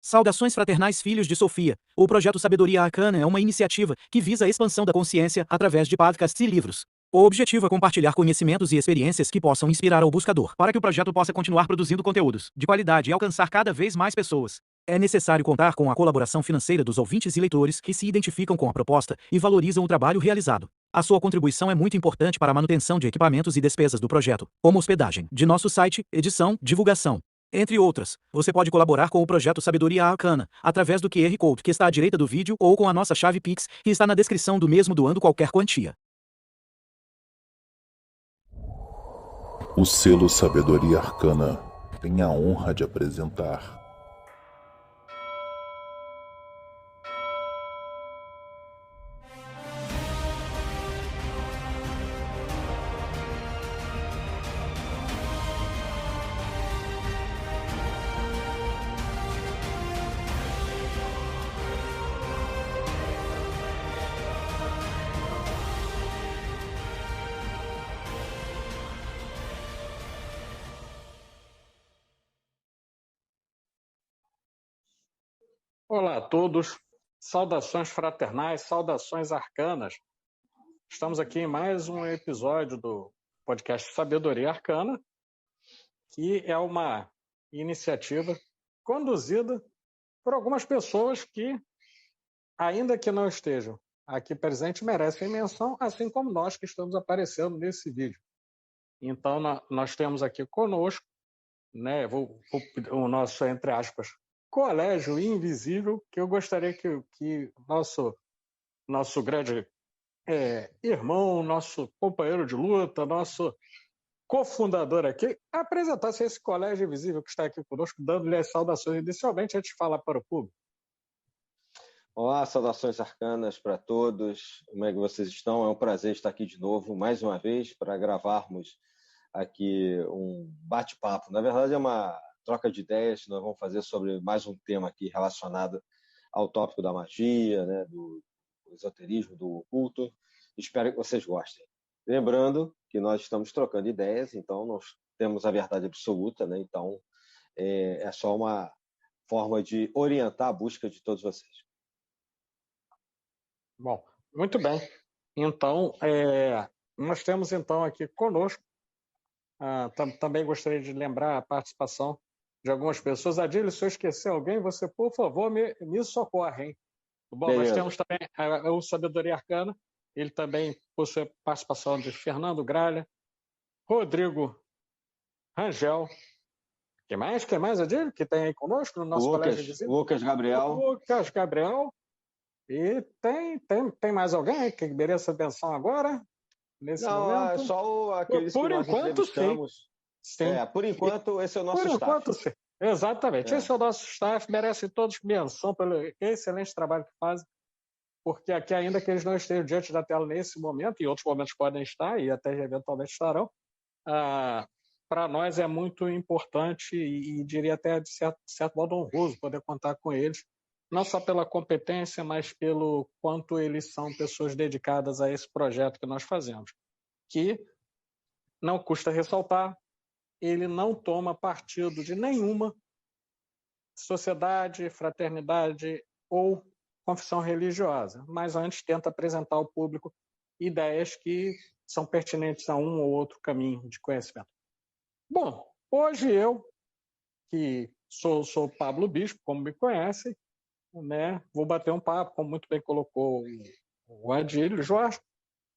Saudações fraternais filhos de Sofia. O projeto Sabedoria Arcana é uma iniciativa que visa a expansão da consciência através de podcasts e livros. O objetivo é compartilhar conhecimentos e experiências que possam inspirar ao buscador, para que o projeto possa continuar produzindo conteúdos de qualidade e alcançar cada vez mais pessoas. É necessário contar com a colaboração financeira dos ouvintes e leitores que se identificam com a proposta e valorizam o trabalho realizado. A sua contribuição é muito importante para a manutenção de equipamentos e despesas do projeto, como hospedagem de nosso site, edição, divulgação, entre outras. Você pode colaborar com o projeto Sabedoria Arcana através do QR Code que está à direita do vídeo ou com a nossa chave Pix, que está na descrição do mesmo, doando qualquer quantia. O selo Sabedoria Arcana tem a honra de apresentar Olá a todos, saudações fraternais, saudações arcanas. Estamos aqui em mais um episódio do podcast Sabedoria Arcana, que é uma iniciativa conduzida por algumas pessoas que, ainda que não estejam aqui presentes, merecem menção, assim como nós que estamos aparecendo nesse vídeo. Então, nós temos aqui conosco, né, o nosso, entre aspas, Colégio Invisível, que eu gostaria que nosso grande irmão, nosso companheiro de luta, nosso cofundador aqui, apresentasse esse Colégio Invisível que está aqui conosco, dando-lhe as saudações inicialmente, antes de falar para o público. Olá, saudações arcanas para todos. Como é que vocês estão? É um prazer estar aqui de novo, mais uma vez, para gravarmos aqui um bate-papo. Na verdade, é uma troca de ideias que nós vamos fazer sobre mais um tema aqui relacionado ao tópico da magia, né, do esoterismo, do oculto. Espero que vocês gostem. Lembrando que nós estamos trocando ideias, então nós temos a verdade absoluta, né? Então é só uma forma de orientar a busca de todos vocês. Bom, muito bem. Então, nós temos então aqui conosco, também gostaria de lembrar a participação de algumas pessoas. Adílio, se eu esquecer alguém, você, por favor, me socorre, hein? Bom, Beleza. Nós temos também o Sabedoria Arcana, ele também possui a participação de Fernando Gralha, Rodrigo Rangel. Quem mais, Adílio, que tem aí conosco no nosso Colégio Invisível? Lucas Gabriel. Lucas Gabriel. E tem mais alguém que mereça atenção agora? Nesse momento? É só aqueles que nós entrevistamos. Sim. Por enquanto, esse é o nosso staff. Por enquanto, sim. Exatamente. Esse é o nosso staff, merecem todos menção pelo excelente trabalho que fazem, porque aqui, ainda que eles não estejam diante da tela nesse momento, e outros momentos podem estar, e até eventualmente estarão, para nós é muito importante e diria até de certo modo honroso poder contar com eles, não só pela competência, mas pelo quanto eles são pessoas dedicadas a esse projeto que nós fazemos, que, não custa ressaltar, ele não toma partido de nenhuma sociedade, fraternidade ou confissão religiosa, mas antes tenta apresentar ao público ideias que são pertinentes a um ou outro caminho de conhecimento. Bom, hoje eu, que sou Pablo Bispo, como me conhecem, né, vou bater um papo, como muito bem colocou o Adílio Jorge,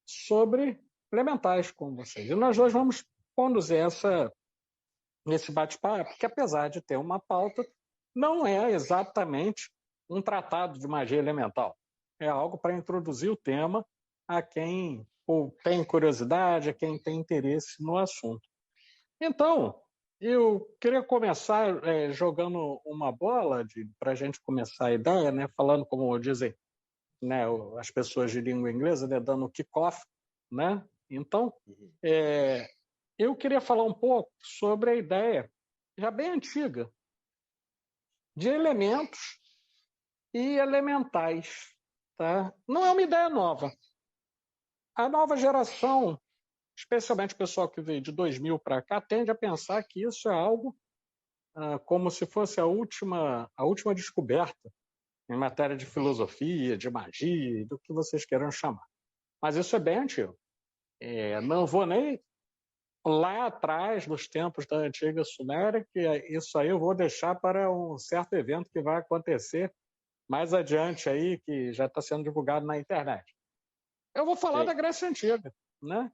sobre elementais com vocês. E nós dois vamos conduzir esse bate-papo, que apesar de ter uma pauta, não é exatamente um tratado de magia elemental. É algo para introduzir o tema a quem tem curiosidade, a quem tem interesse no assunto. Então, eu queria começar jogando uma bola para a gente começar a ideia, né, falando como dizem, né, as pessoas de língua inglesa, né, dando kick-off, né? Então, eu queria falar um pouco sobre a ideia já bem antiga de elementos e elementais, tá? Não é uma ideia nova. A nova geração, especialmente o pessoal que veio de 2000 para cá, tende a pensar que isso é algo como se fosse a última descoberta em matéria de filosofia, de magia, do que vocês queiram chamar. Mas isso é bem antigo. Não vou nem lá atrás, nos tempos da antiga Suméria, que isso aí eu vou deixar para um certo evento que vai acontecer mais adiante aí, que já está sendo divulgado na internet. Eu vou falar da Grécia Antiga, né?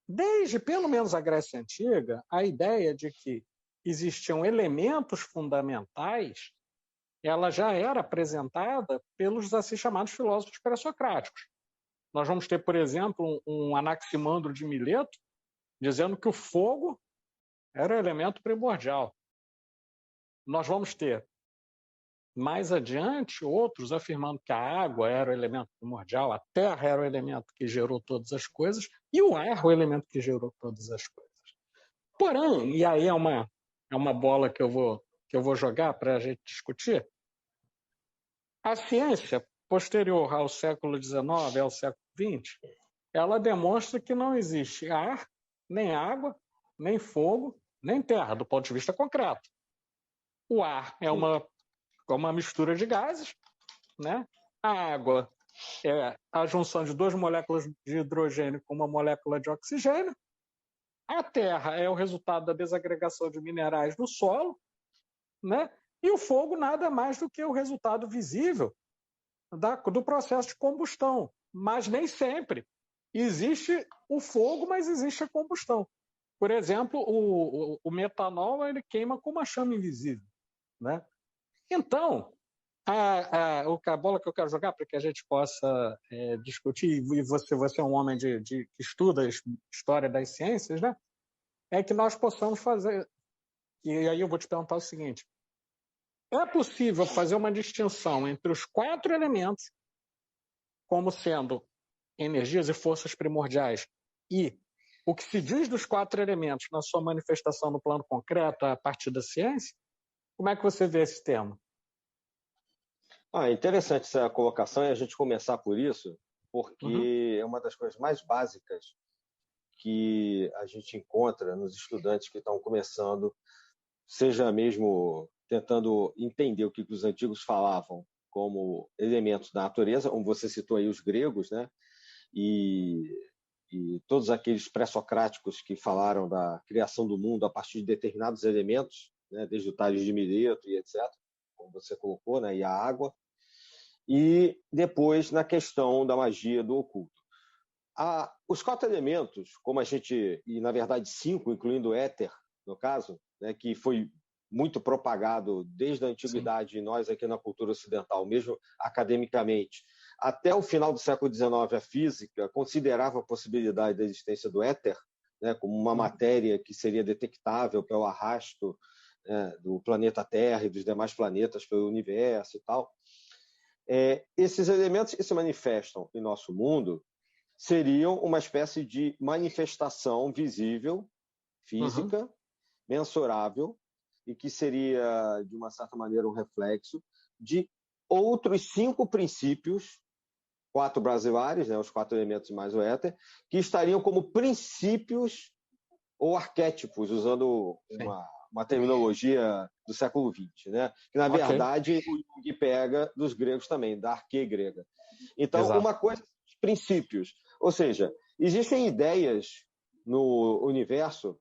Desde, pelo menos, a Grécia Antiga, a ideia de que existiam elementos fundamentais, ela já era apresentada pelos assim chamados filósofos pré-socráticos. Nós vamos ter, por exemplo, um Anaximandro de Mileto dizendo que o fogo era o elemento primordial. Nós vamos ter, mais adiante, outros afirmando que a água era o elemento primordial, a terra era o elemento que gerou todas as coisas e o ar o elemento que gerou todas as coisas. Porém, e aí é uma bola que eu vou jogar para a gente discutir, a ciência posterior ao século XIX, ao século XX, ela demonstra que não existe ar, nem água, nem fogo, nem terra, do ponto de vista concreto. O ar é uma mistura de gases, né? A água é a junção de 2 moléculas de hidrogênio com uma molécula de oxigênio. A terra é o resultado da desagregação de minerais no solo, né? E o fogo nada mais do que o resultado visível do processo de combustão. Mas nem sempre existe o fogo, mas existe a combustão. Por exemplo, o metanol ele queima com uma chama invisível, né? Então, a bola que eu quero jogar para que a gente possa discutir, e você é um homem que estuda história das ciências, né? É que nós possamos fazer. E aí eu vou te perguntar o seguinte: é possível fazer uma distinção entre os 4 elementos como sendo energias e forças primordiais e o que se diz dos 4 elementos na sua manifestação no plano concreto a partir da ciência? Como é que você vê esse tema? Interessante essa colocação e a gente começar por isso, porque é uma das coisas mais básicas que a gente encontra nos estudantes que estão começando, seja mesmo tentando entender o que os antigos falavam como elementos da natureza, como você citou aí os gregos, né? E todos aqueles pré-socráticos que falaram da criação do mundo a partir de determinados elementos, né? Desde o Tales de Mileto e etc., como você colocou, né? E a água. E depois na questão da magia do oculto. Os 4 elementos, como a gente, e na verdade 5, incluindo o éter, no caso, né, que foi muito propagado desde a antiguidade, e nós aqui na cultura ocidental, mesmo academicamente, até o final do século XIX, a física considerava a possibilidade da existência do éter, né, como uma matéria que seria detectável pelo arrasto, né, do planeta Terra e dos demais planetas pelo universo e tal. Esses elementos que se manifestam em nosso mundo seriam uma espécie de manifestação visível, física, mensurável, e que seria, de uma certa maneira, um reflexo de outros 5 princípios, 4 basilares, né, os 4 elementos mais o éter, que estariam como princípios ou arquétipos, usando uma terminologia do século XX, né? Que, na verdade, o Jung pega dos gregos também, da arquê grega. Então, uma coisa, princípios. Ou seja, existem ideias no universo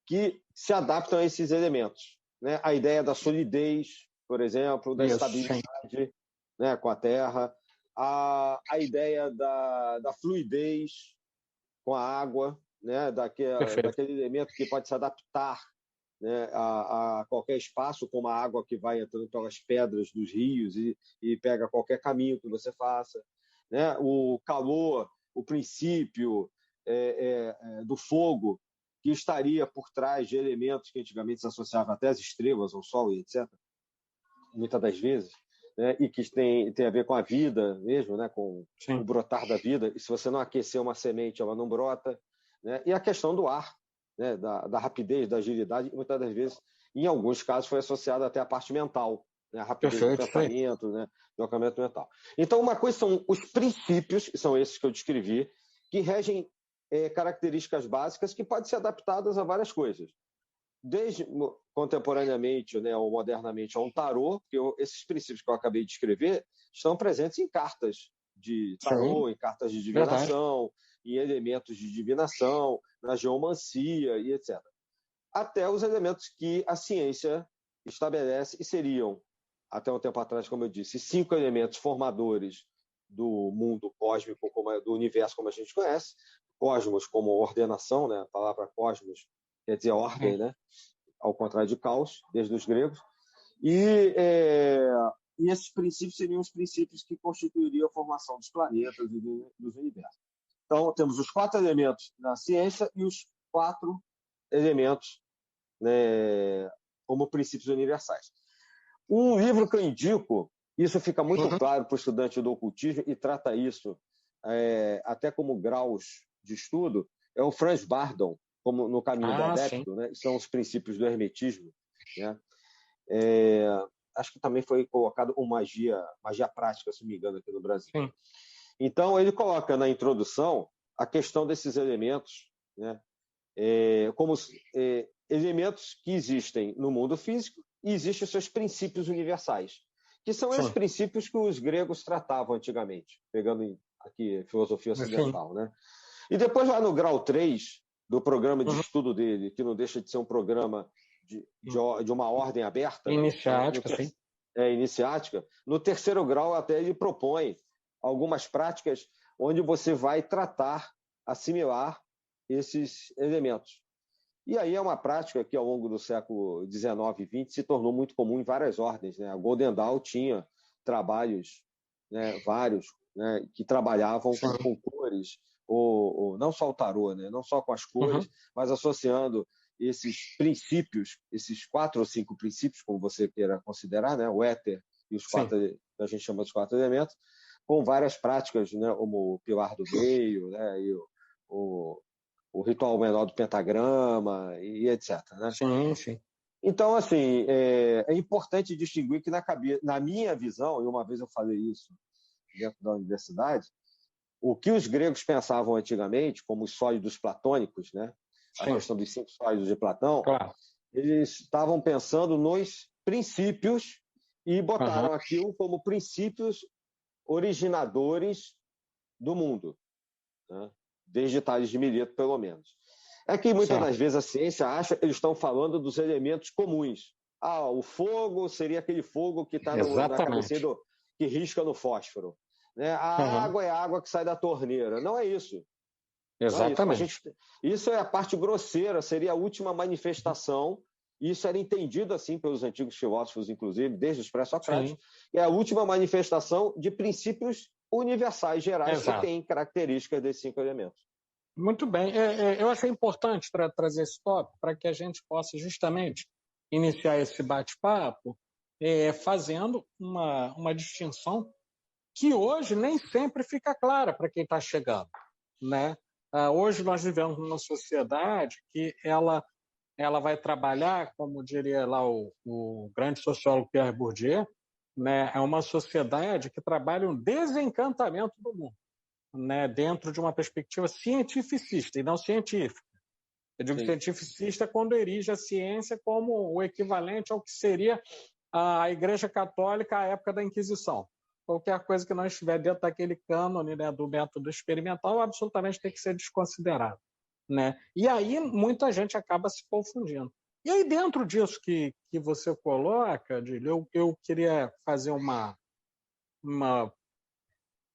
que se adaptam a esses elementos, né? A ideia da solidez, por exemplo, da estabilidade, né, com a Terra, a ideia da fluidez com a água, né, daquele elemento que pode se adaptar, né, a qualquer espaço, como a água que vai entrando pelas pedras dos rios e pega qualquer caminho que você faça, né? O calor, o princípio do fogo, que estaria por trás de elementos que antigamente se associavam até às estrelas, ao Sol e etc., muitas das vezes, né? E que tem a ver com a vida mesmo, né? Com o brotar da vida. E se você não aquecer uma semente, ela não brota, né? E a questão do ar, né? Da rapidez, da agilidade, muitas das vezes, em alguns casos, foi associada até à parte mental, né? A rapidez do pensamento, né? Do acamento mental. Então, uma coisa são os princípios, que são esses que eu descrevi, que regem características básicas que podem ser adaptadas a várias coisas. desde contemporaneamente, né, ou modernamente, a um tarô, porque esses princípios que eu acabei de escrever estão presentes em cartas de tarô, em cartas de divinação, em elementos de divinação, na geomancia e etc. Até os elementos que a ciência estabelece e seriam, até um tempo atrás, como eu disse, 5 elementos formadores do mundo cósmico, do universo como a gente conhece, cosmos como ordenação, né? A palavra cosmos quer dizer ordem, né? Ao contrário de caos, desde os gregos. E esses princípios seriam os princípios que constituiriam a formação dos planetas e dos universos. Então, temos os 4 elementos na ciência e os 4 elementos, né, como princípios universais. Um livro que eu indico, isso fica muito claro para o estudante do ocultismo e trata isso até como graus de estudo, é o Franz Bardon, como no Caminho do Adepto, né? São os princípios do hermetismo, né? Acho que também foi colocado uma magia prática, se não me engano, aqui no Brasil. Sim. Então, ele coloca na introdução a questão desses elementos, né? Como elementos que existem no mundo físico e existem os seus princípios universais, que são esses princípios que os gregos tratavam antigamente, pegando aqui filosofia ocidental, né? E depois lá no grau 3 do programa de estudo dele, que não deixa de ser um programa de uma ordem aberta. Iniciática, sim. Iniciática. No terceiro grau, até ele propõe algumas práticas onde você vai tratar, assimilar esses elementos. E aí é uma prática que, ao longo do século XIX e XX, se tornou muito comum em várias ordens, né? A Golden Dawn tinha trabalhos, né, vários, né, que trabalhavam com cores, ou não só o tarô, né, não só com as cores, mas associando esses princípios, esses 4 ou 5 princípios, como você queira considerar, né, o éter e os 4, que a gente chama de 4 elementos, com várias práticas, né, como o pilar do meio, né, e o ritual menor do pentagrama e etc. Né? Sim. Então, assim, é importante distinguir que na minha visão, e uma vez eu falei isso dentro da universidade, o que os gregos pensavam antigamente, como os sólidos platônicos, né? A questão dos 5 sólidos de Platão, eles estavam pensando nos princípios e botaram aquilo como princípios originadores do mundo, né? Desde Tales de Mileto, pelo menos. É que muitas das vezes a ciência acha que eles estão falando dos elementos comuns. O fogo seria aquele fogo que está na cabeça que risca no fósforo. Né? A água é a água que sai da torneira. Não é isso. Exatamente. Isso é a parte grosseira, seria a última manifestação. Isso era entendido assim pelos antigos filósofos, inclusive, desde os pré-socráticos. É a última manifestação de princípios universais, gerais, que têm características desses 5 elementos. Muito bem. Eu achei importante trazer esse tópico para que a gente possa justamente iniciar esse bate-papo fazendo uma distinção que hoje nem sempre fica clara para quem está chegando, né? Hoje nós vivemos numa sociedade que ela vai trabalhar, como diria lá o grande sociólogo Pierre Bourdieu, né? É uma sociedade que trabalha um desencantamento do mundo, né? Dentro de uma perspectiva cientificista e não científica. Eu digo cientificista quando erige a ciência como o equivalente ao que seria a Igreja Católica à época da Inquisição. Qualquer coisa que não estiver dentro daquele cânone, né, do método experimental absolutamente tem que ser desconsiderado, né? E aí muita gente acaba se confundindo. E aí dentro disso que você coloca, Adílio, eu queria fazer uma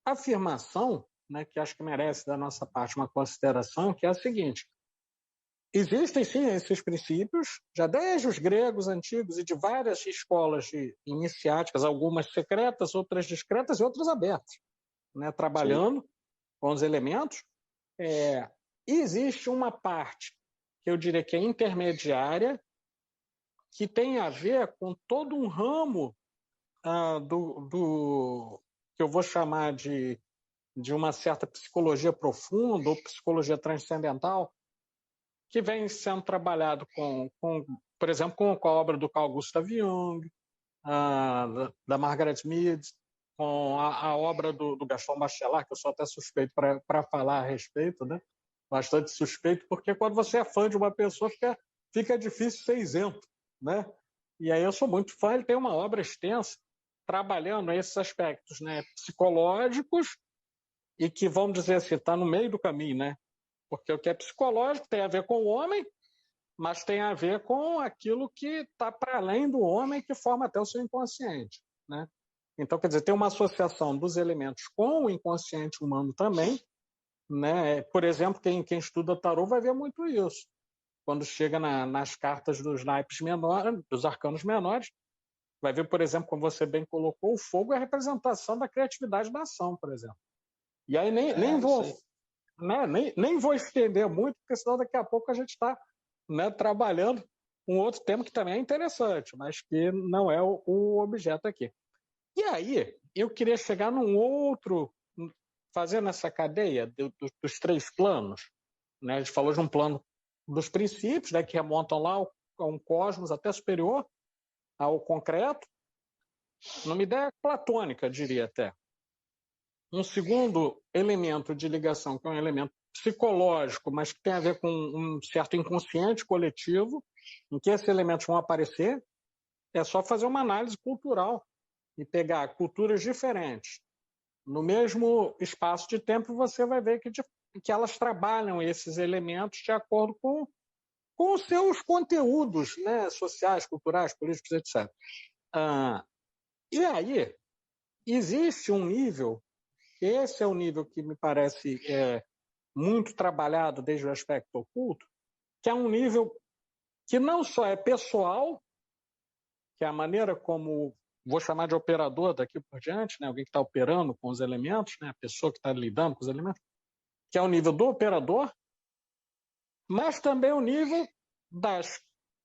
afirmação, né, que acho que merece da nossa parte uma consideração, que é a seguinte: existem sim esses princípios, já desde os gregos antigos e de várias escolas iniciáticas, algumas secretas, outras discretas e outras abertas, né, trabalhando com os elementos. E existe uma parte que eu diria que é intermediária, que tem a ver com todo um ramo do que eu vou chamar de uma certa psicologia profunda ou psicologia transcendental, que vem sendo trabalhado por exemplo, com a obra do Carl Gustav Jung, da Margaret Mead, com a obra do Gaston Bachelard, que eu sou até suspeito para falar a respeito, né? Bastante suspeito, porque quando você é fã de uma pessoa, fica fica difícil ser isento, né? E aí eu sou muito fã, ele tem uma obra extensa trabalhando esses aspectos, né, psicológicos e que, vamos dizer assim, está no meio do caminho, né? Porque o que é psicológico tem a ver com o homem, mas tem a ver com aquilo que está para além do homem, que forma até o seu inconsciente, né? Então, quer dizer, tem uma associação dos elementos com o inconsciente humano também, né? Por exemplo, quem estuda tarô vai ver muito isso. Quando chega nas cartas dos naipes menores, dos arcanos menores, vai ver, por exemplo, como você bem colocou, o fogo é a representação da criatividade da ação, por exemplo. E aí nem vou, né, nem vou estender muito, porque senão daqui a pouco a gente está, né, trabalhando um outro tema que também é interessante, mas que não é o objeto aqui. E aí, eu queria chegar num outro, fazendo essa cadeia dos 3 planos, né? A gente falou de um plano dos princípios, né, que remontam lá a um cosmos até superior ao concreto, numa ideia platônica, diria até. Um segundo elemento de ligação, que é um elemento psicológico, mas que tem a ver com um certo inconsciente coletivo, em que esses elementos vão aparecer, é só fazer uma análise cultural e pegar culturas diferentes. No mesmo espaço de tempo, você vai ver que elas trabalham esses elementos de acordo com os seus conteúdos, né, sociais, culturais, políticos, etc. E aí, existe um nível, esse é o nível que me parece muito trabalhado desde o aspecto oculto, que é um nível que não só é pessoal, que é a maneira como, vou chamar de operador daqui por diante, né, alguém que está operando com os elementos, né, a pessoa que está lidando com os elementos, que é o nível do operador, mas também o nível das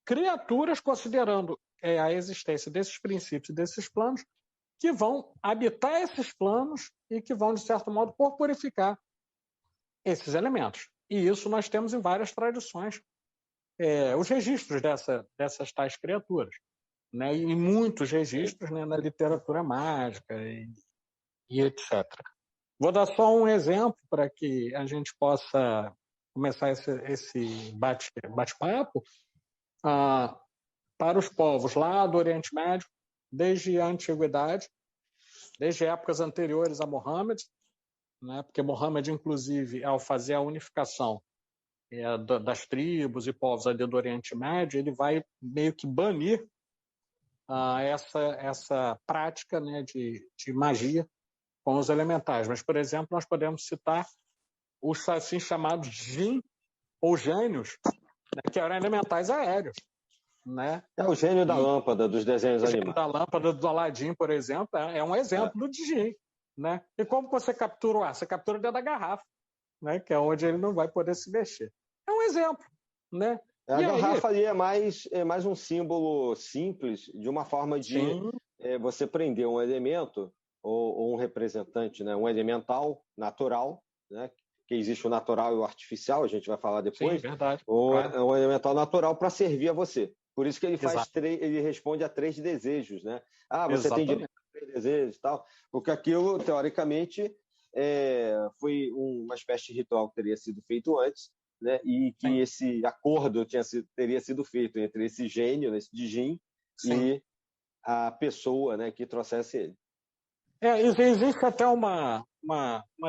criaturas, considerando a existência desses princípios, desses planos, que vão habitar esses planos e que vão, de certo modo, corporificar esses elementos. E isso nós temos em várias tradições, os registros dessas tais criaturas, né? E muitos registros, né, na literatura mágica e etc. Vou dar só um exemplo para que a gente possa começar esse bate-papo. Para os povos lá do Oriente Médio, desde a antiguidade, desde épocas anteriores a Mohammed, né, porque Mohammed, inclusive, ao fazer a unificação das tribos e povos ali do Oriente Médio, ele vai meio que banir essa prática, né, de magia com os elementais. Mas, por exemplo, nós podemos citar os assim chamados jin, ou gênios, né, que eram elementais aéreos. Né? É o gênio da lâmpada dos desenhos animados. O gênio da lâmpada do Aladim, por exemplo, é um exemplo do Djinn. Né? E como você captura o ar? Você captura dentro da garrafa, né? Que é onde ele não vai poder se mexer. É um exemplo. Né? A garrafa ali é mais um símbolo simples, de uma forma de você prender um elemento ou um representante, né? Um elemental natural, né? Que existe o natural e o artificial, a gente vai falar depois. Sim, verdade. Ou um elemental natural para servir a você. Por isso que ele ele responde a 3 desejos, né? Você tem direito a 3 desejos e tal. Porque aquilo, teoricamente, foi uma espécie de ritual que teria sido feito antes, né? E que esse acordo teria sido feito entre esse gênio, esse Djinn, e a pessoa, né, que trouxesse ele. Existe até uma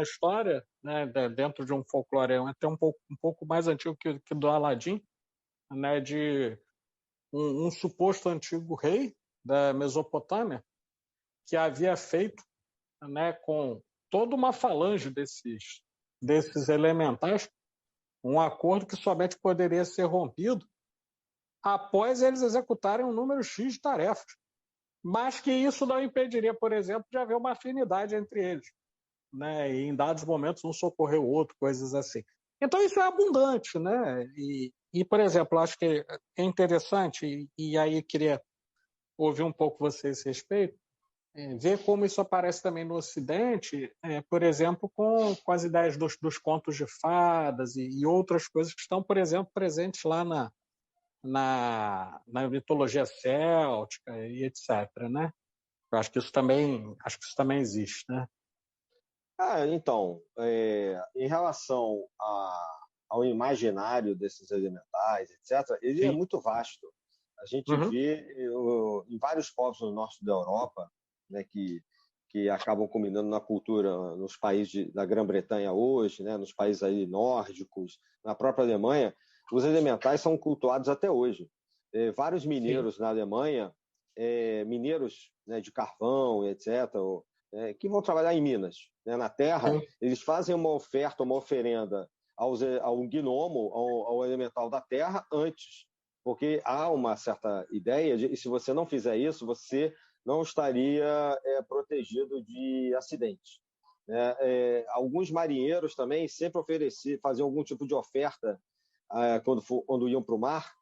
história, né, dentro de um folclore até um pouco mais antigo que do Aladim, né, de um suposto antigo rei da Mesopotâmia que havia feito, né, com toda uma falange desses elementais um acordo que somente poderia ser rompido após eles executarem um número X de tarefas, mas que isso não impediria, por exemplo, de haver uma afinidade entre eles, né, e em dados momentos um socorrer o outro, coisas assim. Então isso é abundante, né? E, por exemplo, acho que é interessante, e aí queria ouvir um pouco você a esse respeito, ver como isso aparece também no Ocidente, por exemplo, com as ideias dos contos de fadas e outras coisas que estão, por exemplo, presentes lá na mitologia céltica e etc. Né? Eu acho que isso também existe, né? Então, em relação ao imaginário desses elementais, etc., ele é muito vasto. A gente vê em vários povos no norte da Europa, né, que acabam combinando na cultura nos países da Grã-Bretanha hoje, né, nos países aí nórdicos, na própria Alemanha, os elementais são cultuados até hoje. Vários mineiros na Alemanha, mineiros, né, de carvão, etc., que vão trabalhar em Minas, né, na terra, eles fazem uma oferta, uma oferenda ao gnomo, ao elemental da terra, antes, porque há uma certa ideia de que se você não fizer isso, você não estaria protegido de acidentes. Alguns marinheiros também sempre faziam algum tipo de oferta quando iam para o mar,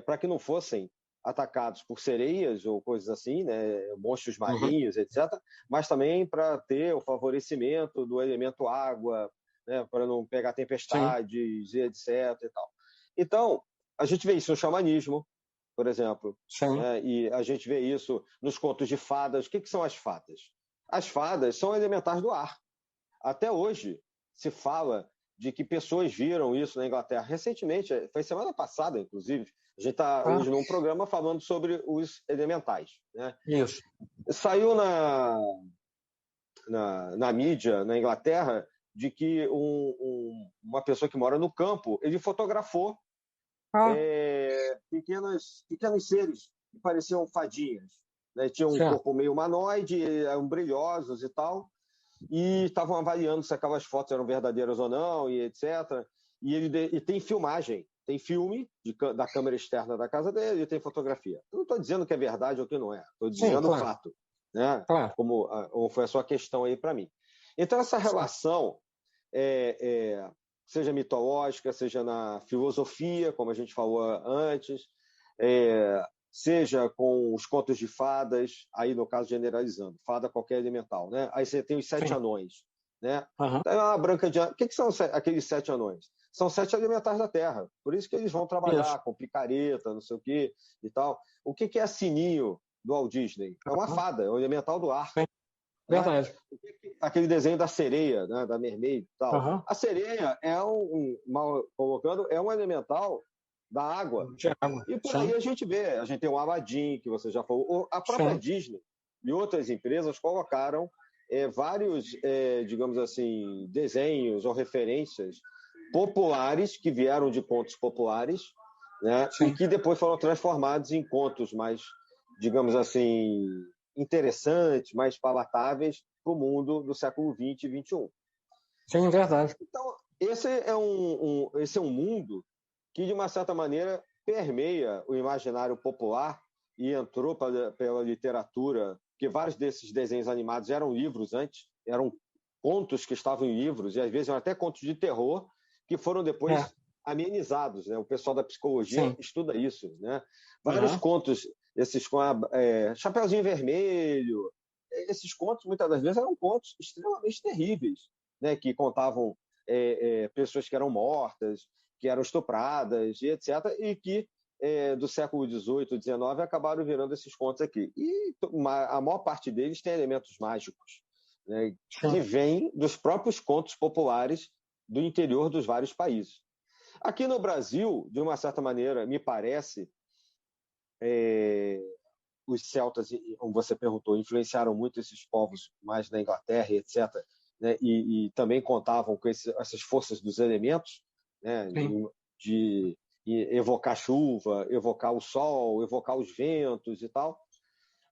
para que não fossem atacados por sereias ou coisas assim, né, monstros marinhos, etc., mas também para ter o favorecimento do elemento água, né, para não pegar tempestades, etc. E tal. Então, a gente vê isso no xamanismo, por exemplo, né, e a gente vê isso nos contos de fadas. O que são as fadas? As fadas são elementais do ar. Até hoje se fala de que pessoas viram isso na Inglaterra. Recentemente, foi semana passada, inclusive, a gente está hoje num programa falando sobre os elementais. Né? Isso. Saiu na mídia, na Inglaterra, de que uma pessoa que mora no campo, ele fotografou pequenos seres que pareciam fadinhas. Né? Tinham um corpo meio humanoide, eram brilhosos e tal, e estavam avaliando se aquelas fotos eram verdadeiras ou não, e etc. E tem filmagem, tem filme da câmera externa da casa dele, e tem fotografia. Eu não estou dizendo que é verdade ou que não é, estou dizendo o fato, né? Como foi a sua questão aí para mim. Então, essa relação, seja mitológica, seja na filosofia, como a gente falou antes, seja com os contos de fadas, aí no caso generalizando, fada qualquer elemental, né? Aí você tem os 7 anões, né? Então, Branca de... O que são aqueles 7 anões? São 7 elementais da Terra, por isso que eles vão trabalhar com picareta, não sei o quê e tal. O que é a Sininho do Walt Disney? É uma fada, é o elemental do ar. Verdade. Aquele desenho da sereia, né? Da mermaid e tal. A sereia mal colocando, é um elemental da água. E por aí a gente tem o Aladdin, que você já falou. A própria Disney e outras empresas colocaram vários, digamos assim, desenhos ou referências populares que vieram de contos populares, né? E que depois foram transformados em contos mais, digamos assim, interessantes, mais palatáveis para o mundo do século XX e XXI. Sim, verdade. Então, esse é um mundo que, de uma certa maneira, permeia o imaginário popular e entrou pela literatura, porque vários desses desenhos animados eram livros antes, eram contos que estavam em livros, e às vezes eram até contos de terror, que foram depois amenizados. Né? O pessoal da psicologia estuda isso. Né? Vários contos, esses com Chapeuzinho Vermelho, esses contos, muitas das vezes, eram contos extremamente terríveis, né? Que contavam pessoas que eram mortas, que eram estupradas, e etc., e que do século XVIII, XIX, acabaram virando esses contos aqui. E a maior parte deles tem elementos mágicos, né, que vêm dos próprios contos populares do interior dos vários países. Aqui no Brasil, de uma certa maneira, me parece, os celtas, como você perguntou, influenciaram muito esses povos mais na Inglaterra, etc., né, e também contavam com essas forças dos elementos, né, de evocar chuva, evocar o sol, evocar os ventos e tal.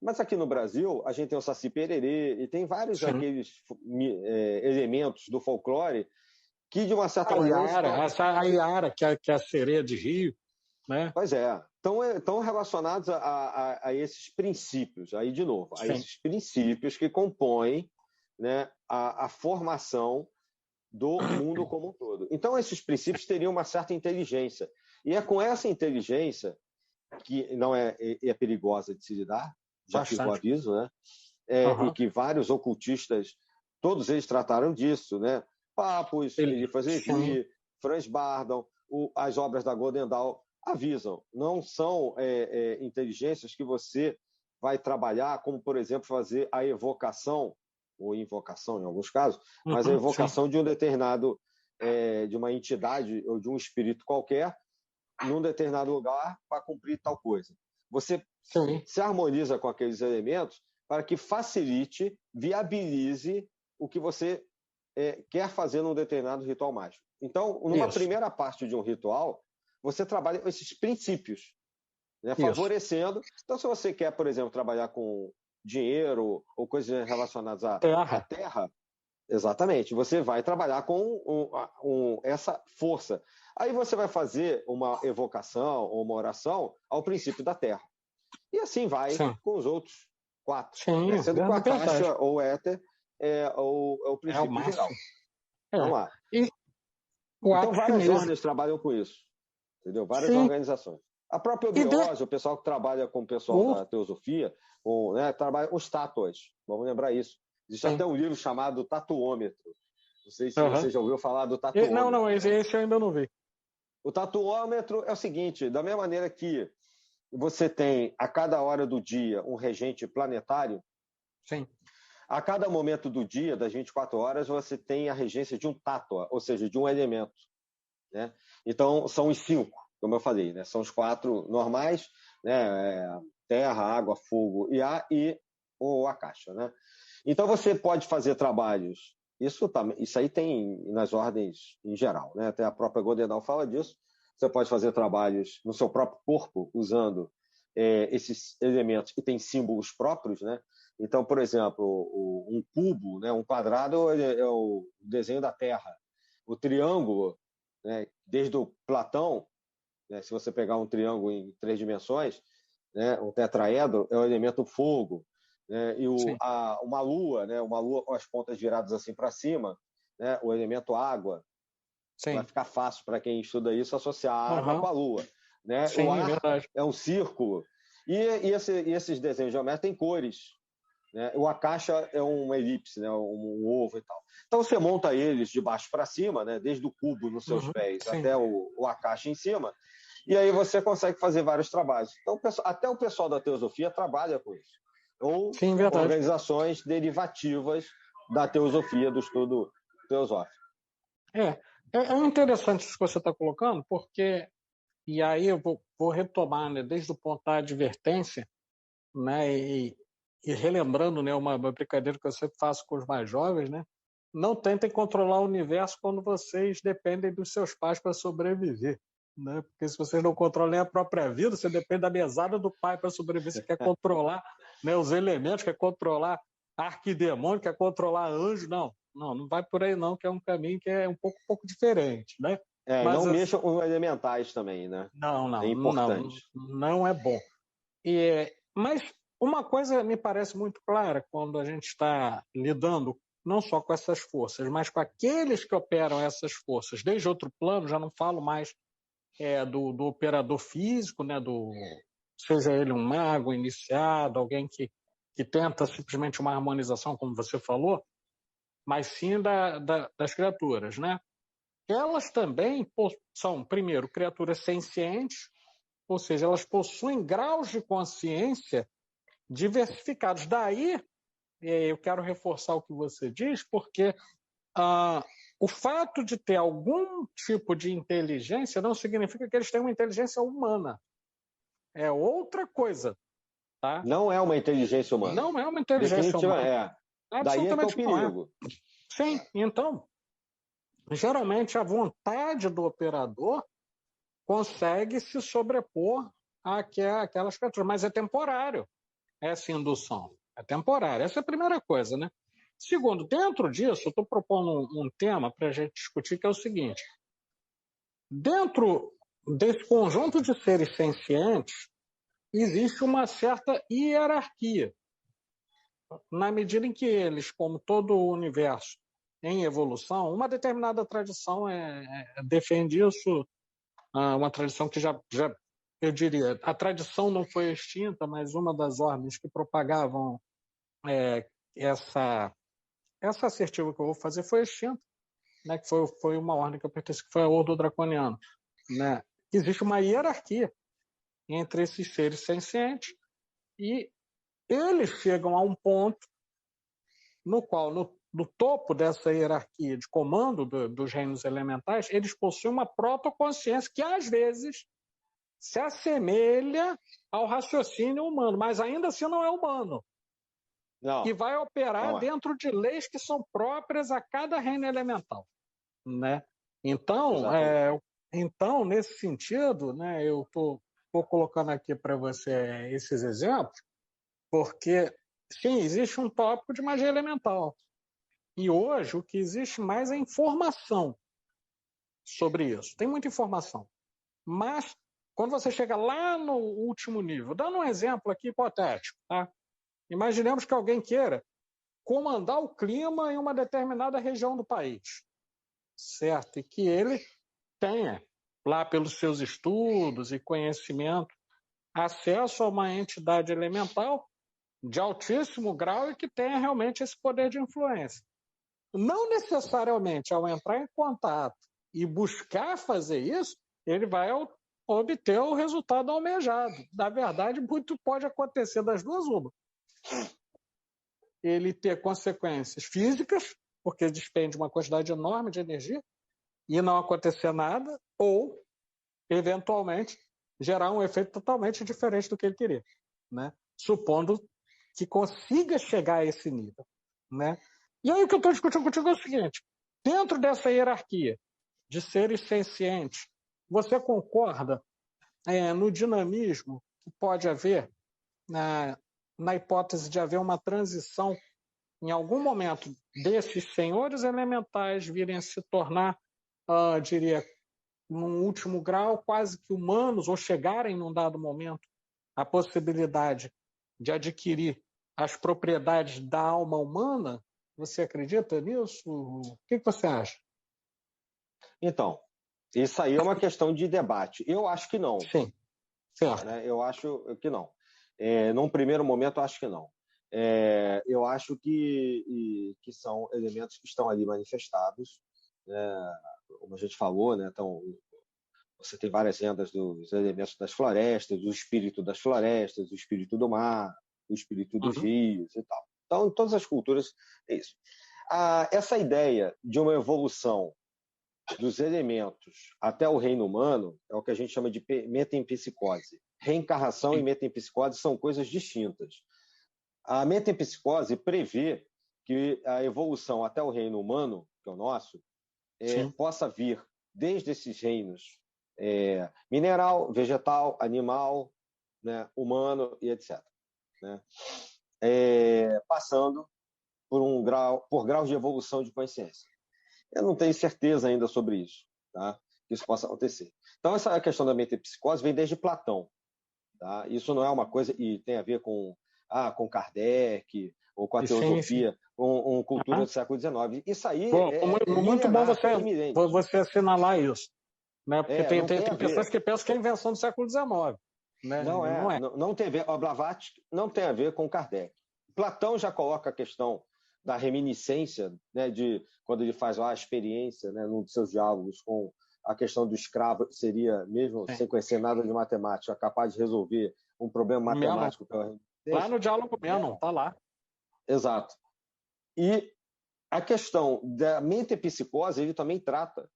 Mas aqui no Brasil, a gente tem o Saci Pererê e tem vários daqueles elementos do folclore que, de uma certa maneira... A Iara, que é a sereia de rio, né? Pois é. Estão relacionados a esses princípios, aí de novo, a esses princípios que compõem, né, a formação do mundo como um todo. Então, esses princípios teriam uma certa inteligência. E é com essa inteligência, que não é perigosa de se lidar, já fiz o aviso, né? E que vários ocultistas, todos eles trataram disso, né? Papus, Eliphas Levi, Franz Bardon, as obras da Golden Dawn avisam. Não são inteligências que você vai trabalhar, como, por exemplo, fazer a evocação, ou invocação em alguns casos, mas a evocação de um determinado de uma entidade ou de um espírito qualquer num determinado lugar para cumprir tal coisa. Você se harmoniza com aqueles elementos para que facilite, viabilize o que você quer fazer num determinado ritual mágico. Então, numa primeira parte de um ritual, você trabalha com esses princípios, né, favorecendo. Então, se você quer, por exemplo, trabalhar com dinheiro ou coisas relacionadas à terra, exatamente, você vai trabalhar com essa força. Aí você vai fazer uma evocação ou uma oração ao princípio da terra. E assim vai com os outros 4. Né? Sendo que a caixa ou o éter é o princípio geral. Vamos lá. Então, várias ordens trabalham com isso. Entendeu? Várias organizações. A própria biose, o pessoal que trabalha com o pessoal da teosofia, trabalha com estátuas. Vamos lembrar isso. Existe até um livro chamado Tatuômetro. Não sei se você já ouviu falar do tatuômetro. Não, esse eu ainda não vi. O tatuômetro é o seguinte, da mesma maneira que você tem a cada hora do dia um regente planetário, a cada momento do dia, das 24 horas, você tem a regência de um tátua, ou seja, de um elemento. Né? Então, são os 5, como eu falei, né? São os 4 normais, né? Terra, água, fogo e ar, e o Akasha. Né? Então, você pode fazer trabalhos, isso aí tem nas ordens em geral, né? Até a própria Goldendawn fala disso. Você pode fazer trabalhos no seu próprio corpo, usando esses elementos que têm símbolos próprios, né? Então, por exemplo, um cubo, né? Um quadrado é o desenho da Terra. O triângulo, né? Desde o Platão, né? Se você pegar um triângulo em 3 dimensões, né? Um tetraedro é o elemento fogo. Né? E uma lua, né? Uma lua com as pontas viradas assim para cima, né? O elemento água. Vai ficar fácil para quem estuda isso associar a água com a lua. Né? O ar é um círculo. E esses desenhos geométricos têm cores. Né? O Akasha é uma elipse, né? Um ovo e tal. Então você monta eles de baixo para cima, né? Desde o cubo nos seus pés até o Akasha em cima, e aí você consegue fazer vários trabalhos. Então, até o pessoal da teosofia trabalha com isso. Ou organizações derivativas da teosofia, do estudo teosófico. É interessante isso que você está colocando, porque, e aí eu vou retomar, né, desde o ponto da advertência, né, e relembrando, né, uma brincadeira que eu sempre faço com os mais jovens, né, não tentem controlar o universo quando vocês dependem dos seus pais para sobreviver. Né, porque se vocês não controlam a própria vida, você depende da mesada do pai para sobreviver. Você quer controlar, né, os elementos, quer controlar arquidemônio, quer controlar anjo, não vai por aí não, que é um caminho que é um pouco diferente, né? Mas não mexam com elementais também, né? Não, é importante. Não é bom. Mas uma coisa me parece muito clara quando a gente está lidando não só com essas forças, mas com aqueles que operam essas forças desde outro plano, já não falo mais do operador físico, né? Seja ele um mago iniciado, alguém que tenta simplesmente uma harmonização, como você falou, mas sim das criaturas, né? Elas também são, primeiro, criaturas sencientes, ou seja, elas possuem graus de consciência diversificados. Daí, eu quero reforçar o que você diz, porque o fato de ter algum tipo de inteligência não significa que eles têm uma inteligência humana. É outra coisa. Tá? Não é uma inteligência humana. Não é uma inteligência humana. Daí é que é o perigo. Sim, então, geralmente a vontade do operador consegue se sobrepor àquelas criaturas, mas é temporário essa indução. É temporário. Essa é a primeira coisa, né? Segundo, dentro disso, eu estou propondo um tema para a gente discutir, que é o seguinte. Dentro desse conjunto de seres sencientes, existe uma certa hierarquia. Na medida em que eles, como todo o universo em evolução, uma determinada tradição defende isso, uma tradição que já, eu diria, a tradição não foi extinta, mas uma das ordens que propagavam essa assertiva que eu vou fazer foi extinta, né, que foi uma ordem que eu pertenço, que foi a Ordo Draconiana. Né? Existe uma hierarquia entre esses seres sencientes e eles chegam a um ponto no qual, no topo dessa hierarquia de comando dos reinos elementais, eles possuem uma protoconsciência que, às vezes, se assemelha ao raciocínio humano, mas ainda assim não é humano. Não. Que vai operar Não é. dentro de leis que são próprias a cada reino elemental, né? Então, nesse sentido, né, eu estou colocando aqui para você esses exemplos, porque, sim, existe um tópico de magia elemental. E hoje o que existe mais é informação sobre isso. Tem muita informação. Mas, quando você chega lá no último nível, dando um exemplo aqui hipotético, tá? Imaginemos que alguém queira comandar o clima em uma determinada região do país, certo? E que ele tenha, lá pelos seus estudos e conhecimento, acesso a uma entidade elemental de altíssimo grau e que tenha realmente esse poder de influência. Não necessariamente ao entrar em contato e buscar fazer isso, ele vai obter o resultado almejado. Na verdade, muito pode acontecer das duas uma. Ele ter consequências físicas, porque despende uma quantidade enorme de energia, e não acontecer nada, ou, eventualmente, gerar um efeito totalmente diferente do que ele queria, né? Supondo que consiga chegar a esse nível, né? E aí o que eu estou discutindo contigo é o seguinte: dentro dessa hierarquia de seres sencientes, você concorda no dinamismo que pode haver na hipótese de haver uma transição em algum momento desses senhores elementais virem a se tornar, diria, num último grau, quase que humanos, ou chegarem num dado momento a possibilidade de adquirir as propriedades da alma humana? Você acredita nisso? O que você acha? Então, isso aí é uma questão de debate. Eu acho que não. Sim, certo. Né? Eu acho que não. Num primeiro momento, eu acho que não. Eu acho que são elementos que estão ali manifestados, né? Como a gente falou, né? Então, você tem várias lendas dos elementos das florestas, do espírito das florestas, do espírito do mar, do espírito dos rios e tal. Então, em todas as culturas é isso. Essa ideia de uma evolução dos elementos até o reino humano é o que a gente chama de metempsicose. Reencarnação e metempsicose são coisas distintas. A metempsicose prevê que a evolução até o reino humano, que é o nosso, possa vir desde esses reinos mineral, vegetal, animal, né, humano e etc. Né? Passando por graus de evolução de consciência. Eu não tenho certeza ainda sobre isso, tá? Que isso possa acontecer. Então, essa questão da metempsicose vem desde Platão. Tá? Isso não é uma coisa e tem a ver com Kardec ou com a teosofia, com cultura do século XIX. Isso aí muito bom você assinalar isso. Né? Porque tem pessoas que pensam que é invenção do século XIX. Né? Não tem a ver. O Blavatsky não tem a ver com Kardec. Platão já coloca a questão da reminiscência, né, de quando ele faz lá a experiência, né, num de seus diálogos com a questão do escravo, que seria, mesmo sem conhecer nada de matemática, capaz de resolver um problema matemático. Lá no diálogo Menon, está lá. Exato. E a questão da metempsicose, ele também trata.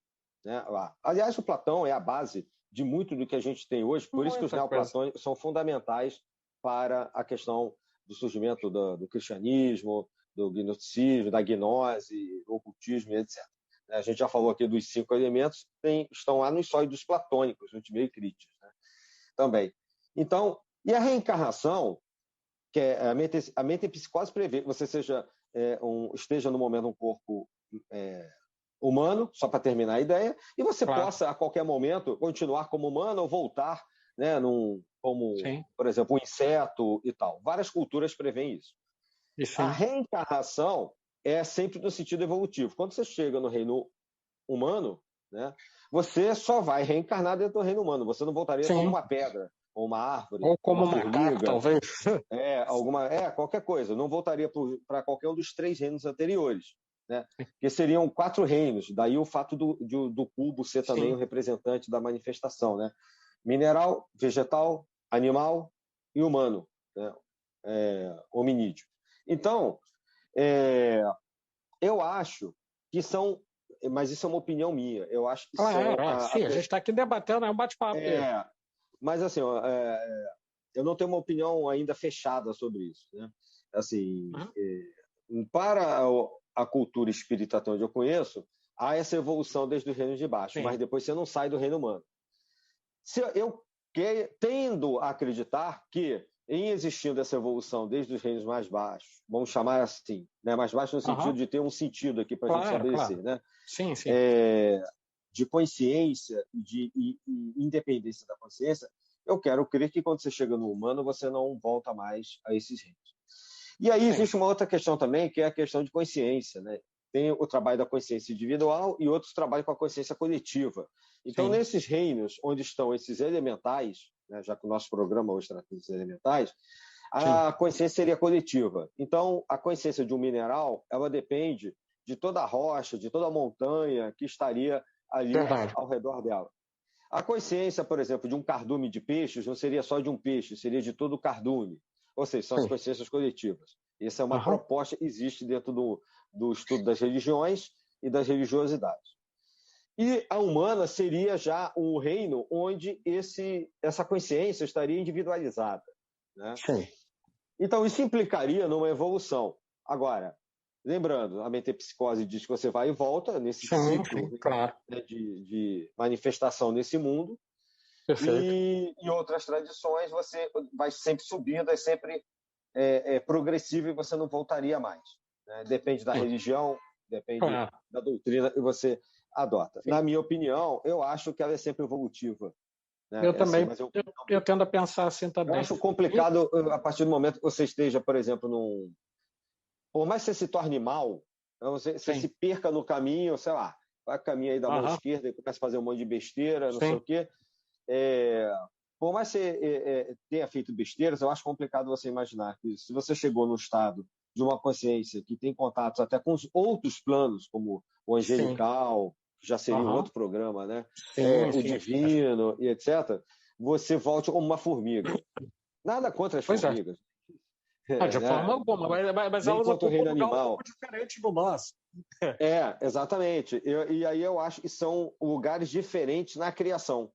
Né, lá. Aliás, o Platão é a base de muito do que a gente tem hoje, por isso que os neoplatônicos são fundamentais para a questão do surgimento do cristianismo, do gnosticismo, da gnose, do ocultismo, etc. A gente já falou aqui dos 5 elementos, estão lá nos sólidos platônicos, nos meio críticos, né? Também. Então, e a reencarnação, que é a metempsicose prevê que você esteja no momento um corpo humano, só para terminar a ideia, e você possa, a qualquer momento, continuar como humano ou voltar, né, como, por exemplo, um inseto e tal. Várias culturas prevêem isso. A reencarnação é sempre no sentido evolutivo. Quando você chega no reino humano, né, você só vai reencarnar dentro do reino humano. Você não voltaria como uma pedra, ou uma árvore, ou como uma macaco, formiga, talvez. Qualquer coisa. Não voltaria para qualquer um dos 3 reinos anteriores. Né? Que seriam 4 reinos. Daí o fato do cubo ser também o representante da manifestação. Né? Mineral, vegetal, animal e humano. Né? Hominídeo. Então, Eu acho que são, mas isso é uma opinião minha, eu acho que são... Sim, a gente está aqui debatendo, é um bate-papo. Mas assim, eu não tenho uma opinião ainda fechada sobre isso, né? Assim, para a cultura espírita, até onde eu conheço, há essa evolução desde os reinos de baixo, mas depois você não sai do reino humano. Eu tendo a acreditar que, em existindo essa evolução desde os reinos mais baixos, vamos chamar assim, né, mais baixo no sentido de ter um sentido aqui para a gente estabelecer, né? Sim. De consciência e independência da consciência, eu quero crer que quando você chega no humano, você não volta mais a esses reinos. E aí existe uma outra questão também, que é a questão de consciência, né? Tem o trabalho da consciência individual e outros trabalham com a consciência coletiva. Então, nesses reinos onde estão esses elementais, né, já que o nosso programa hoje trata dos elementais, a consciência seria coletiva. Então, a consciência de um mineral, ela depende de toda a rocha, de toda a montanha que estaria ali ao redor dela. A consciência, por exemplo, de um cardume de peixes não seria só de um peixe, seria de todo o cardume. Ou seja, são as consciências coletivas. Essa é uma proposta que existe dentro do estudo das religiões e das religiosidades. E a humana seria já um reino onde essa consciência estaria individualizada, né? Então, isso implicaria numa evolução. Agora, lembrando, a metempsicose diz que você vai e volta nesse ciclo né, de manifestação nesse mundo. E em outras tradições, você vai sempre subindo, é sempre progressivo e você não voltaria mais. Né? Depende da religião, depende da doutrina que você adota. Na minha opinião, eu acho que ela é sempre evolutiva. Né? Eu também, assim, eu tendo a pensar assim também. Eu acho complicado a partir do momento que você esteja, por exemplo, por mais que você se torne mal, você se perca no caminho, sei lá, vai caminho aí da mão esquerda e começa a fazer um monte de besteira, não sei o quê. Por mais que você tenha feito besteiras, eu acho complicado você imaginar que se você chegou no estado de uma consciência que tem contatos até com os outros planos, como o angelical, que já seria um outro programa, né? O divino e etc., você volte como uma formiga. Nada contra as formigas. De forma alguma, mas elas ocupam um lugar um pouco diferente do nosso. Exatamente. E aí eu acho que são lugares diferentes na criação.